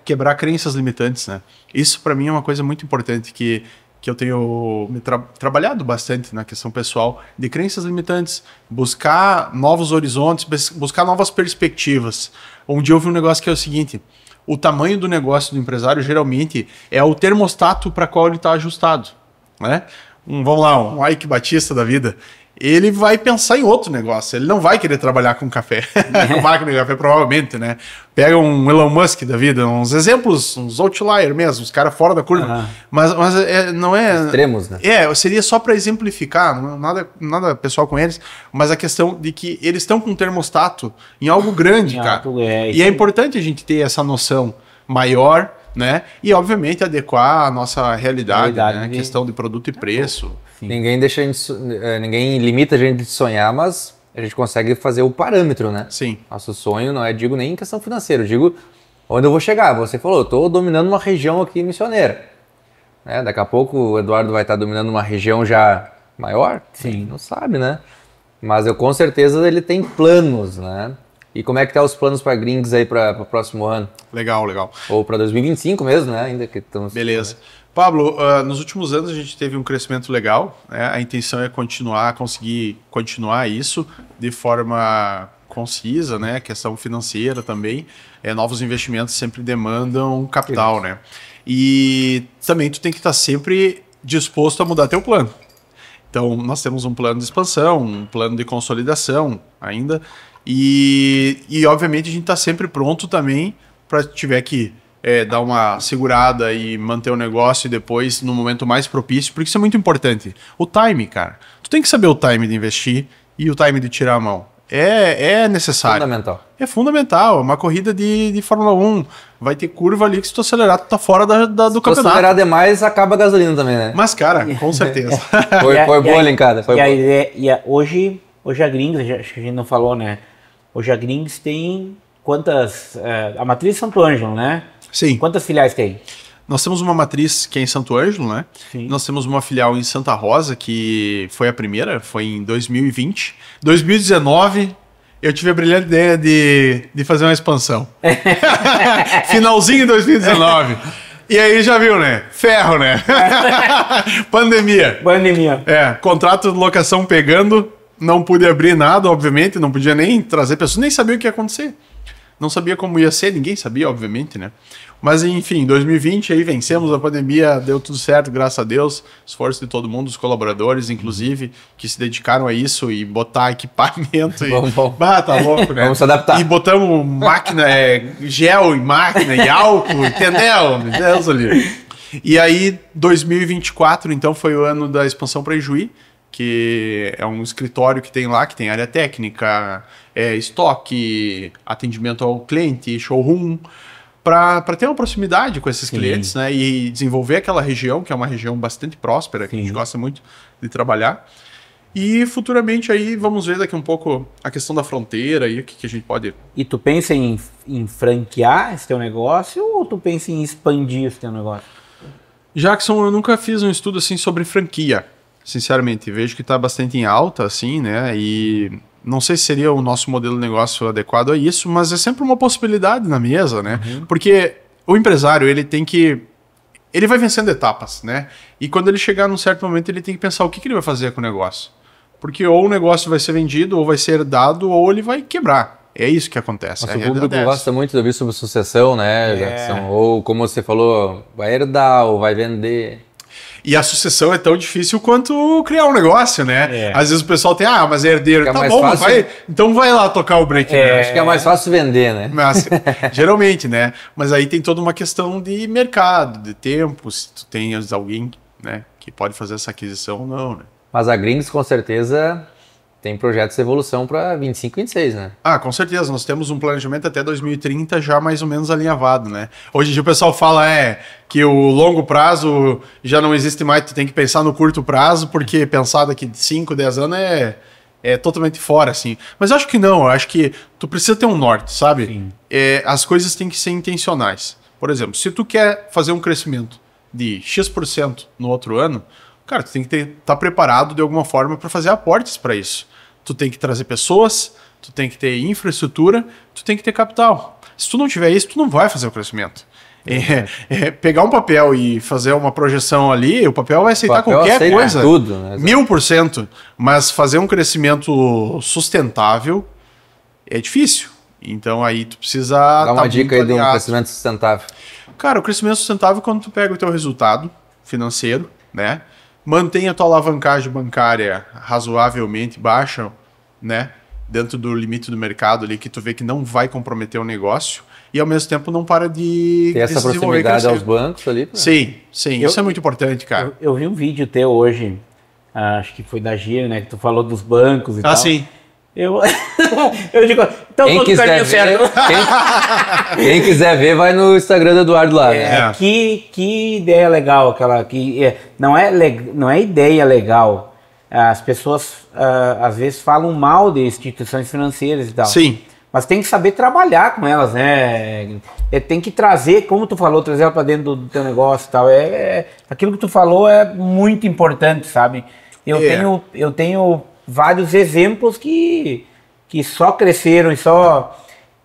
Speaker 3: quebrar crenças limitantes, né? Isso para mim é uma coisa muito importante que eu tenho trabalhado bastante na questão pessoal de crenças limitantes, buscar novos horizontes, buscar novas perspectivas. Um dia eu vi um negócio que é o seguinte: o tamanho do negócio do empresário geralmente é o termostato para qual ele está ajustado, né? Vamos lá, um Ike Batista da vida, ele vai pensar em outro negócio, ele não vai querer trabalhar com café, com máquina de café provavelmente, né? Pega um Elon Musk da vida, uns exemplos, uns outlier mesmo, os caras fora da curva, mas não é...
Speaker 1: Extremos, né?
Speaker 3: Seria só para exemplificar, nada pessoal com eles, mas a questão de que eles estão com um termostato em algo grande, cara. E é importante a gente ter essa noção maior, né? E obviamente adequar a nossa realidade, né? A questão de produto e preço.
Speaker 1: Ninguém ninguém limita a gente de sonhar, mas a gente consegue fazer o parâmetro, né?
Speaker 3: Sim.
Speaker 1: Nosso sonho não é, digo, nem em questão financeira, eu digo onde eu vou chegar. Você falou, eu estou dominando uma região aqui missioneira. Né? Daqui a pouco o Eduardo vai estar dominando uma região já maior?
Speaker 2: Sim.
Speaker 1: Não sabe, né? Mas eu com certeza ele tem planos, né? E como é que tá os planos para Gringos aí para o próximo ano?
Speaker 3: Legal, legal.
Speaker 1: Ou para 2025 mesmo, né? Ainda que estamos...
Speaker 3: Beleza. Pablo, nos últimos anos a gente teve um crescimento legal, né? A intenção é conseguir continuar isso de forma concisa, né? A questão financeira também. Novos investimentos sempre demandam capital, né? E também tu tem que estar sempre disposto a mudar teu plano. Então, nós temos um plano de expansão, um plano de consolidação ainda. E obviamente, a gente está sempre pronto também para tiver que dar uma segurada e manter o negócio e depois, no momento mais propício, porque isso é muito importante. O time, cara. Tu tem que saber o time de investir e o time de tirar a mão. É necessário.
Speaker 1: Fundamental.
Speaker 3: É fundamental. É uma corrida de Fórmula 1. Vai ter curva ali que se tu acelerar, tu tá fora do campeonato.
Speaker 1: Se acelerar demais, acaba a gasolina também, né?
Speaker 3: Mas, cara, com certeza.
Speaker 1: Foi boa a linkada.
Speaker 2: Hoje a Gringos, acho que a gente não falou, né? Hoje a Grings tem quantas... a matriz Santo Ângelo, né?
Speaker 3: Sim.
Speaker 2: Quantas filiais tem?
Speaker 3: Nós temos uma matriz que é em Santo Ângelo, né?
Speaker 2: Sim.
Speaker 3: Nós temos uma filial em Santa Rosa, que foi a primeira, foi em 2020. 2019, eu tive a brilhante ideia de fazer uma expansão. Finalzinho de 2019. E aí já viu, né? Ferro, né? Pandemia.
Speaker 2: Pandemia.
Speaker 3: Contrato de locação pegando, não pude abrir nada, obviamente, não podia nem trazer pessoas, nem sabia o que ia acontecer. Não sabia como ia ser, ninguém sabia, obviamente, né? Mas, enfim, 2020 aí vencemos a pandemia, deu tudo certo, graças a Deus. Esforço de todo mundo, os colaboradores, inclusive, que se dedicaram a isso e botar equipamento.
Speaker 1: Bom.
Speaker 3: Tá louco, né?
Speaker 1: Vamos se adaptar.
Speaker 3: E botamos máquina, gel em máquina e álcool, entendeu? Meu Deus ali. E aí, 2024, então, foi o ano da expansão para Ijuí, que é um escritório que tem lá, que tem área técnica, estoque, atendimento ao cliente, showroom, para ter uma proximidade com esses clientes, né? E desenvolver aquela região, que é uma região bastante próspera, que a gente gosta muito de trabalhar. E futuramente aí vamos ver daqui um pouco a questão da fronteira e o que a gente pode...
Speaker 2: E tu pensa em franquear esse teu negócio ou tu pensa em expandir esse teu negócio?
Speaker 3: Jackson, eu nunca fiz um estudo assim sobre franquia, sinceramente. Vejo que está bastante em alta, assim, né? E não sei se seria o nosso modelo de negócio adequado a isso, mas é sempre uma possibilidade na mesa, né? Porque o empresário, ele vai vencendo etapas, né? E quando ele chegar num certo momento, ele tem que pensar o que ele vai fazer com o negócio. Porque ou o negócio vai ser vendido, ou vai ser herdado, ou ele vai quebrar. É isso que acontece.
Speaker 1: Nossa, o público gosta muito de ouvir sobre sucessão, né, Jackson? Ou, como você falou, vai herdar ou vai vender.
Speaker 3: E a sucessão é tão difícil quanto criar um negócio, né? Às vezes o pessoal tem, mas é herdeiro.
Speaker 1: Fica
Speaker 3: tá
Speaker 1: mais
Speaker 3: bom,
Speaker 1: fácil...
Speaker 3: então vai lá tocar o break.
Speaker 1: Acho que é mais fácil vender, né?
Speaker 3: Mas, geralmente, né? Mas aí tem toda uma questão de mercado, de tempo, se tu tens alguém, né, que pode fazer essa aquisição ou não, né?
Speaker 1: Mas a Grings, com certeza, tem projetos de evolução para 25, 26, né?
Speaker 3: Com certeza. Nós temos um planejamento até 2030 já mais ou menos alinhavado, né? Hoje em dia o pessoal fala que o longo prazo já não existe mais, tu tem que pensar no curto prazo, porque pensar daqui 5, 10 anos é totalmente fora, assim. Mas eu acho que não, eu acho que tu precisa ter um norte, sabe?
Speaker 2: Sim.
Speaker 3: As coisas têm que ser intencionais. Por exemplo, se tu quer fazer um crescimento de X% no outro ano, cara, tu tem que estar preparado de alguma forma para fazer aportes para isso. Tu tem que trazer pessoas, tu tem que ter infraestrutura, tu tem que ter capital. Se tu não tiver isso, tu não vai fazer o crescimento. Pegar um papel e fazer uma projeção ali, o papel vai aceitar qualquer coisa.
Speaker 1: Tudo, né?
Speaker 3: 1000%. Mas fazer um crescimento sustentável é difícil. Então aí tu precisa...
Speaker 1: Dá uma dica aí de um crescimento sustentável.
Speaker 3: Cara, o crescimento sustentável é quando tu pega o teu resultado financeiro, né? Mantém a tua alavancagem bancária razoavelmente baixa, né? Dentro do limite do mercado ali, que tu vê que não vai comprometer o negócio, e ao mesmo tempo não para de
Speaker 1: ter essa proximidade aos bancos ali. Pra...
Speaker 3: Sim. Isso é muito importante, cara.
Speaker 2: Eu vi um vídeo teu hoje, acho que foi da Giro, né? Que tu falou dos bancos e tal.
Speaker 3: Sim.
Speaker 2: Eu digo, então
Speaker 1: quem quiser ver, quem quiser ver, vai no Instagram do Eduardo lá.
Speaker 2: Que ideia legal, aquela que não é ideia legal. As pessoas às vezes falam mal de instituições financeiras e tal.
Speaker 3: Sim.
Speaker 2: Mas tem que saber trabalhar com elas, né? Tem que trazer, como tu falou, trazer ela para dentro do teu negócio e tal. Aquilo que tu falou é muito importante, sabe? Eu tenho vários exemplos que só cresceram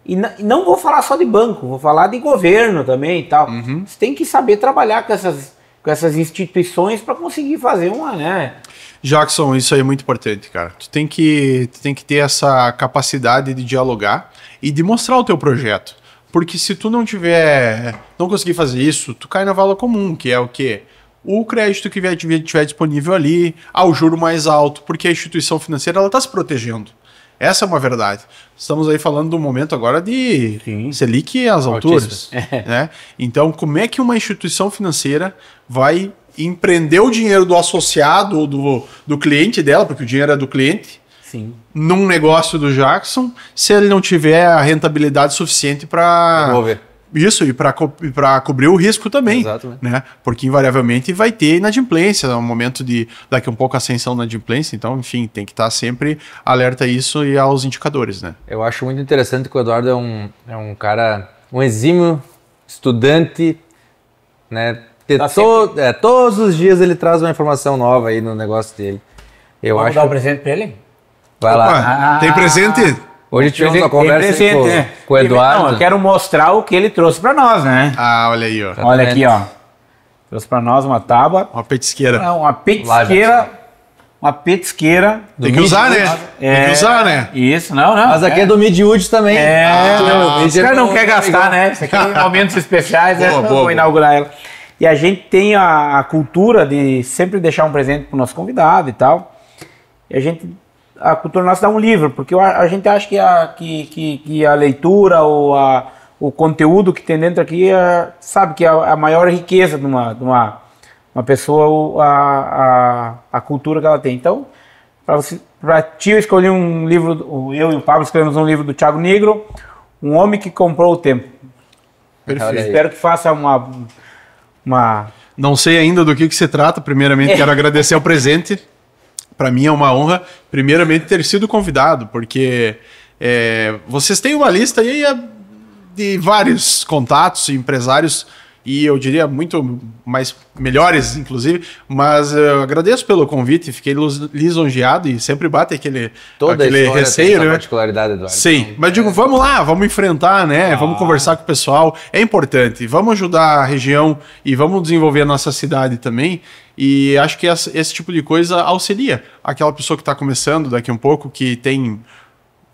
Speaker 2: e não vou falar só de banco, vou falar de governo também e tal. Você tem que saber trabalhar com essas instituições para conseguir fazer uma, né?
Speaker 3: Jackson, isso aí é muito importante, cara. Tu tem que ter essa capacidade de dialogar e de mostrar o teu projeto. Porque se tu não conseguir fazer isso, tu cai na vala comum, que é o quê? O crédito que tiver disponível ali, ao juro mais alto, porque a instituição financeira ela está se protegendo. Essa é uma verdade. Estamos aí falando do momento agora de Selic às alturas. Né? Então, como é que uma instituição financeira vai empreender o dinheiro do associado ou do cliente dela, porque o dinheiro é do cliente, num negócio do Jackson, se ele não tiver a rentabilidade suficiente para Isso, e para cobrir o risco também.
Speaker 1: Exatamente.
Speaker 3: Né? Porque invariavelmente vai ter inadimplência, no momento de daqui a um pouco ascensão na inadimplência, então, enfim, tem que estar sempre alerta a isso e aos indicadores, né?
Speaker 1: Eu acho muito interessante que o Eduardo é um cara, um exímio estudante, né? Todos os dias ele traz uma informação nova aí no negócio dele.
Speaker 2: Vamos dar um presente para ele?
Speaker 1: Vai lá.
Speaker 3: Tem presente?
Speaker 1: Hoje tivemos uma conversa com o Eduardo.
Speaker 2: Não, eu quero mostrar o que ele trouxe para nós, né?
Speaker 3: Ah, olha aí, ó.
Speaker 2: Olha aqui, ó. Trouxe para nós uma tábua.
Speaker 3: Uma petisqueira.
Speaker 2: Uma petisqueira. Uma petisqueira.
Speaker 3: Tem que usar, né? Tem que usar, né?
Speaker 2: Isso, não.
Speaker 1: Mas aqui é do Midwood também.
Speaker 2: Os caras não querem gastar, né? Isso aqui é momentos especiais, vou inaugurar ela. E a gente tem a cultura de sempre deixar um presente pro nosso convidado e tal. E a cultura nossa dá um livro, porque a gente acha que a leitura ou o conteúdo que tem dentro aqui sabe que é a maior riqueza de uma pessoa, a cultura que ela tem. Então, para ti eu escolhi um livro, eu e o Pablo escolhemos um livro do Thiago Negro, Um Homem que Comprou o Tempo.
Speaker 3: Perfeito.
Speaker 2: Espero que faça uma...
Speaker 3: Não sei ainda do que se trata. Primeiramente, quero agradecer o presente. Para mim é uma honra, primeiramente, ter sido convidado, porque vocês têm uma lista aí de vários contatos, empresários, e eu diria muito mais melhores, inclusive, mas eu agradeço pelo convite, fiquei lisonjeado e sempre bate aquele receio, né?
Speaker 1: Particularidade, Eduardo.
Speaker 3: Sim, então, mas digo, vamos lá, vamos enfrentar, né? Vamos conversar com o pessoal, é importante, vamos ajudar a região e vamos desenvolver a nossa cidade também. E acho que esse tipo de coisa auxilia aquela pessoa que está começando daqui a um pouco, que tem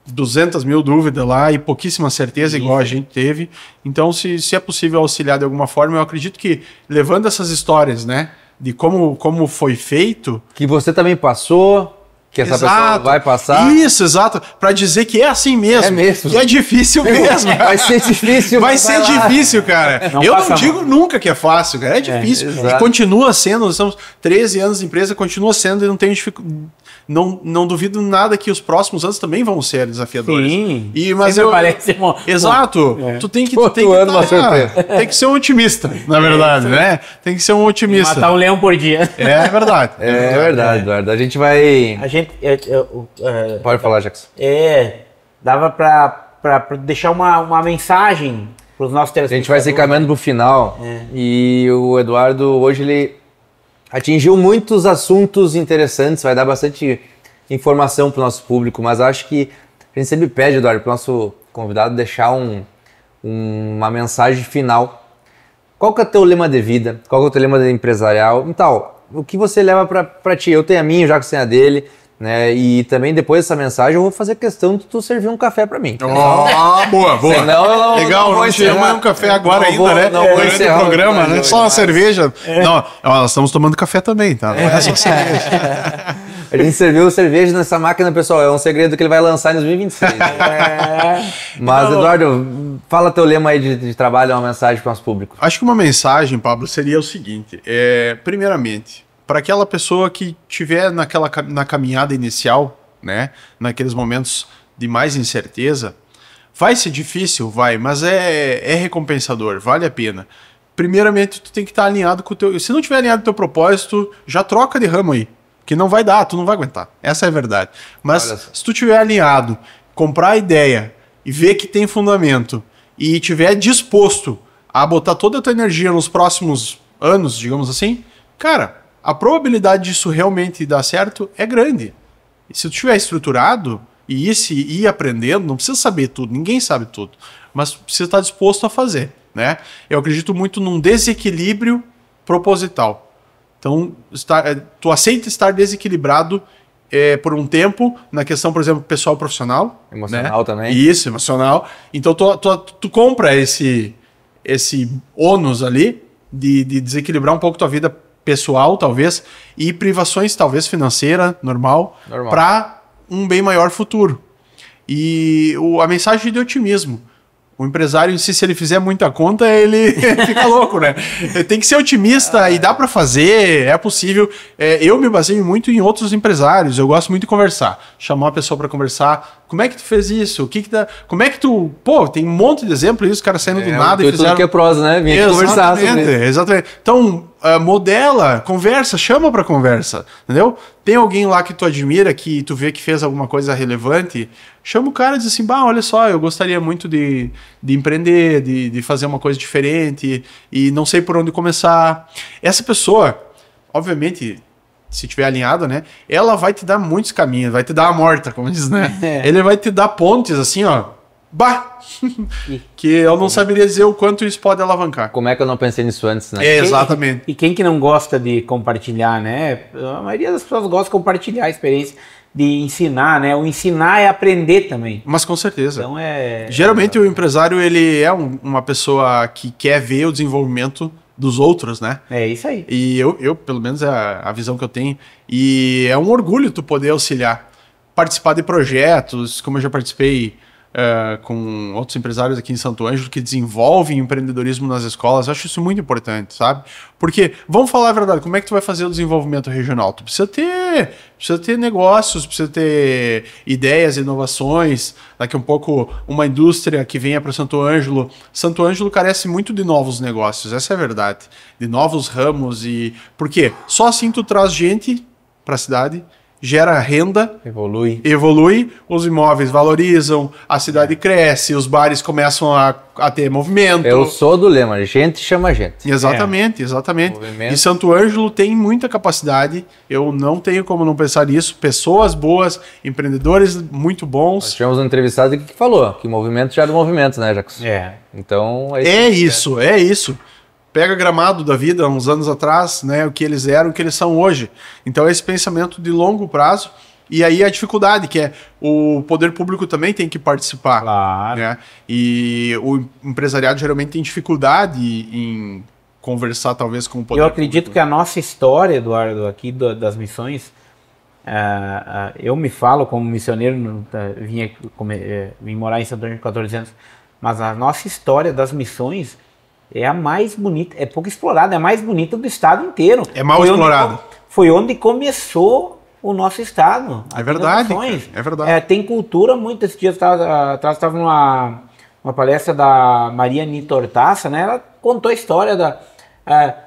Speaker 3: 200 mil dúvidas lá e pouquíssima certeza, igual a gente teve. Então, se é possível auxiliar de alguma forma, eu acredito que levando essas histórias, né, de como foi feito...
Speaker 1: Que você também passou... Que essa pessoa vai passar.
Speaker 3: Isso, exato. Para dizer que é assim mesmo.
Speaker 1: É mesmo.
Speaker 3: Que é difícil mesmo.
Speaker 1: Vai ser difícil.
Speaker 3: Vai ser difícil, cara. Eu não digo nunca que é fácil, cara. É difícil. E continua sendo. Nós estamos 13 anos de empresa, continua sendo e não tenho dificuldade. Não duvido nada que os próximos anos também vão ser desafiadores.
Speaker 2: Sim.
Speaker 3: Mas
Speaker 2: parece
Speaker 3: exato. Tu tem que tem que ser um otimista, na verdade, né? Tem que ser um otimista.
Speaker 2: Matar um leão por dia.
Speaker 3: É verdade.
Speaker 1: É verdade, Eduardo. A gente vai... Pode falar, Jackson.
Speaker 2: Dava para deixar uma mensagem para os nossos telespectadores.
Speaker 1: A gente vai se encaminhando para o final. E o Eduardo, hoje, ele atingiu muitos assuntos interessantes, vai dar bastante informação para o nosso público, mas acho que a gente sempre pede, Eduardo, para o nosso convidado deixar uma mensagem final. Qual que é o teu lema de vida? Qual que é o teu lema empresarial? Então, o que você leva para ti? Eu tenho a minha, o Jackson tem a dele. Né? E também depois dessa mensagem eu vou fazer questão de tu servir um café pra mim.
Speaker 3: Boa.
Speaker 1: Senão,
Speaker 3: legal, não encerrar um café agora ainda, né?
Speaker 1: Não vou encerrar
Speaker 3: o programa, né? Só uma cerveja. Não, nós estamos tomando café também, tá? Não é só cerveja.
Speaker 1: A gente serviu cerveja nessa máquina, pessoal. É um segredo que ele vai lançar em 2026. Mas, Eduardo, fala teu lema aí de trabalho, uma mensagem para o nosso público.
Speaker 3: Acho que uma mensagem, Pablo, seria o seguinte. Primeiramente, para aquela pessoa que estiver na caminhada inicial, né, naqueles momentos de mais incerteza, vai ser difícil, mas é recompensador, vale a pena. Primeiramente, tu tem que estar alinhado com o teu... Se não estiver alinhado com o teu propósito, já troca de ramo aí, que não vai dar, tu não vai aguentar. Essa é a verdade. Mas se tu estiver alinhado, comprar a ideia e ver que tem fundamento e estiver disposto a botar toda a tua energia nos próximos anos, digamos assim, cara... A probabilidade disso realmente dar certo é grande. E se tu estiver estruturado e ir aprendendo, não precisa saber tudo, ninguém sabe tudo, mas precisa estar disposto a fazer, né? Eu acredito muito num desequilíbrio proposital. Então, tu aceita estar desequilibrado por um tempo, na questão, por exemplo, pessoal profissional.
Speaker 1: Emocional, né? Também.
Speaker 3: Isso, emocional. Então, tu compra esse ônus ali de desequilibrar um pouco tua vida pessoal, talvez, e privações, talvez financeira, normal. Para um bem maior futuro. E a mensagem de otimismo. O empresário, se ele fizer muita conta, ele fica louco, né? Tem que ser otimista e dá para fazer, é possível. Eu me baseio muito em outros empresários, eu gosto muito de conversar. Chamar a pessoa para conversar, como é que tu fez isso? O que que dá? Como é que tu... Pô, tem um monte de exemplo isso, os caras saindo do nada e fizeram...
Speaker 1: Tudo que é prosa, né? Vinha aqui conversar sobre isso.
Speaker 3: Exatamente. Então, modela, conversa, chama pra conversa, entendeu? Tem alguém lá que tu admira, que tu vê que fez alguma coisa relevante, chama o cara e diz assim, bah, olha só, eu gostaria muito de empreender, de fazer uma coisa diferente e não sei por onde começar. Essa pessoa, obviamente, se tiver alinhado, né, ela vai te dar muitos caminhos, vai te dar a morta, como diz, né? Ele vai te dar pontes assim, ó, bah, que eu não saberia dizer o quanto isso pode alavancar.
Speaker 1: Como é que eu não pensei nisso antes, né?
Speaker 3: Exatamente.
Speaker 2: E quem que não gosta de compartilhar, né? A maioria das pessoas gosta de compartilhar a experiência, de ensinar, né? O ensinar é aprender também.
Speaker 3: Mas com certeza.
Speaker 2: Então
Speaker 3: Geralmente o empresário, ele é uma pessoa que quer ver o desenvolvimento dos outros, né?
Speaker 2: É isso aí.
Speaker 3: E eu pelo menos, é a visão que eu tenho. E é um orgulho tu poder auxiliar. Participar de projetos, como eu já participei com outros empresários aqui em Santo Ângelo que desenvolvem empreendedorismo nas escolas. Eu acho isso muito importante, sabe? Porque, vamos falar a verdade, como é que tu vai fazer o desenvolvimento regional? Tu precisa ter negócios, precisa ter ideias, inovações, daqui a um pouco uma indústria que venha para Santo Ângelo. Santo Ângelo carece muito de novos negócios, essa é a verdade. De novos ramos e... Por quê? Só assim tu traz gente para a cidade, gera renda, evolui, os imóveis valorizam, a cidade cresce, os bares começam a ter movimento.
Speaker 1: Eu sou do lema, gente chama gente.
Speaker 3: Exatamente. E Santo Ângelo tem muita capacidade, eu não tenho como não pensar nisso, pessoas boas, empreendedores muito bons.
Speaker 1: Nós tivemos um entrevistado que falou que movimento gera movimento, né, Jacos? Então...
Speaker 3: É isso. Pega Gramado da vida, uns anos atrás, né, o que eles eram, o que eles são hoje. Então, esse pensamento de longo prazo, e aí a dificuldade, que é o poder público também tem que participar.
Speaker 2: Claro.
Speaker 3: Né? E o empresariado geralmente tem dificuldade em conversar, talvez, com o poder público.
Speaker 2: Eu acredito que a nossa história, Eduardo, aqui das missões, eu me falo como missioneiro, vim morar em Santo Ângelo com 14 anos, mas a nossa história das missões é a mais bonita, é pouco explorada, é a mais bonita do estado inteiro.
Speaker 3: É mal explorada.
Speaker 2: Foi onde começou o nosso estado.
Speaker 3: É verdade, é verdade.
Speaker 2: Tem cultura, muitos dias atrás estava numa palestra da Maria Nita Hortaça, né? Ela contou a história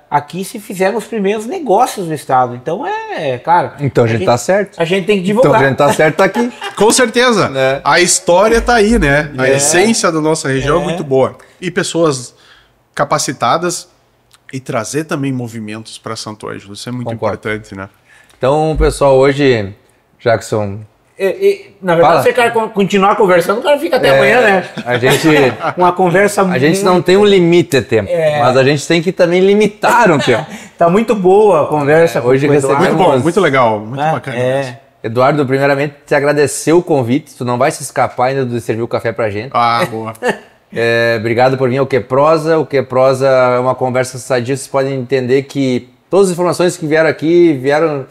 Speaker 2: aqui se fizeram os primeiros negócios do estado. Então cara...
Speaker 1: Então a gente tá certo.
Speaker 2: A gente tem que divulgar.
Speaker 1: Então a gente tá certo tá aqui.
Speaker 3: Com certeza. A história tá aí, né? A essência da nossa região é muito boa. E pessoas capacitadas e trazer também movimentos para Santo Ângelo. Isso é muito importante, né?
Speaker 1: Então, pessoal, hoje, Jackson...
Speaker 2: na verdade, se o cara continuar conversando, o cara fica até amanhã, né?
Speaker 1: A gente...
Speaker 2: Uma conversa
Speaker 1: A gente não tem um limite de tempo, mas a gente tem que também limitar um tempo.
Speaker 2: Tá muito boa a conversa.
Speaker 1: Hoje
Speaker 3: muito bom, muito legal, muito bacana.
Speaker 1: Eduardo, primeiramente, te agradecer o convite. Tu não vai se escapar ainda de servir o café pra gente.
Speaker 3: Ah, boa.
Speaker 1: Obrigado por vir ao Que Prosa. O Que Prosa é uma conversa sadia. Vocês podem entender que todas as informações que vieram aqui vieram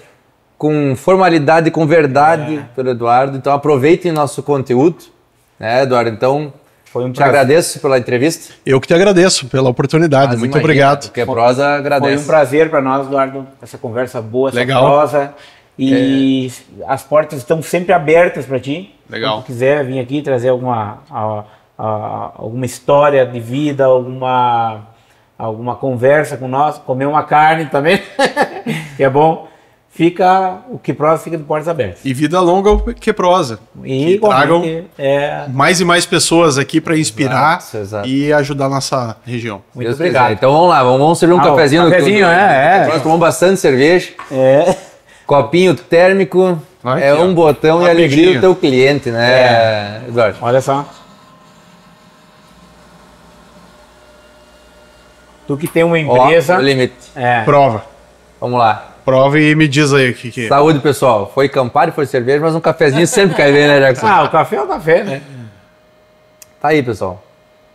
Speaker 1: com formalidade e com verdade pelo Eduardo. Então aproveitem nosso conteúdo, né, Eduardo? Então, te agradeço pela entrevista.
Speaker 3: Eu que te agradeço pela oportunidade. Muito obrigado.
Speaker 1: O Que Prosa agradece.
Speaker 2: Foi um prazer para nós, Eduardo, essa conversa boa, essa prosa. E as portas estão sempre abertas para ti.
Speaker 3: Legal.
Speaker 2: Se quiser vir aqui trazer alguma história de vida, alguma conversa com nós, comer uma carne também, que é bom, o Que Prosa fica de portas abertas.
Speaker 3: E vida longa o Que Prosa.
Speaker 2: E
Speaker 3: tragam mais e mais pessoas aqui para inspirar e ajudar a nossa região.
Speaker 1: Muito obrigado. Então vamos lá, vamos servir um cafezinho. Nós tomamos bastante cerveja. Copinho térmico. Um botão e alegria do teu cliente, né, Eduardo?
Speaker 2: Olha só. Tu que tem uma empresa...
Speaker 1: O limite.
Speaker 3: Prova.
Speaker 1: Vamos lá.
Speaker 3: Prova e me diz aí o que é.
Speaker 1: Saúde, pessoal. Foi Campari, foi cerveja, mas um cafezinho sempre cai bem, né, Jackson?
Speaker 2: O café é o café, né?
Speaker 1: Tá aí, pessoal.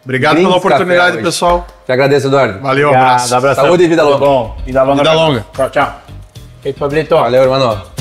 Speaker 3: Obrigado pela oportunidade, pessoal.
Speaker 1: Te agradeço, Eduardo.
Speaker 3: Valeu, abraço.
Speaker 2: Abração.
Speaker 1: Saúde e vida longa.
Speaker 2: Bom. Vida longa.
Speaker 3: Vida longa.
Speaker 2: Tchau, tchau. Feito, Pablito.
Speaker 1: Valeu, irmão.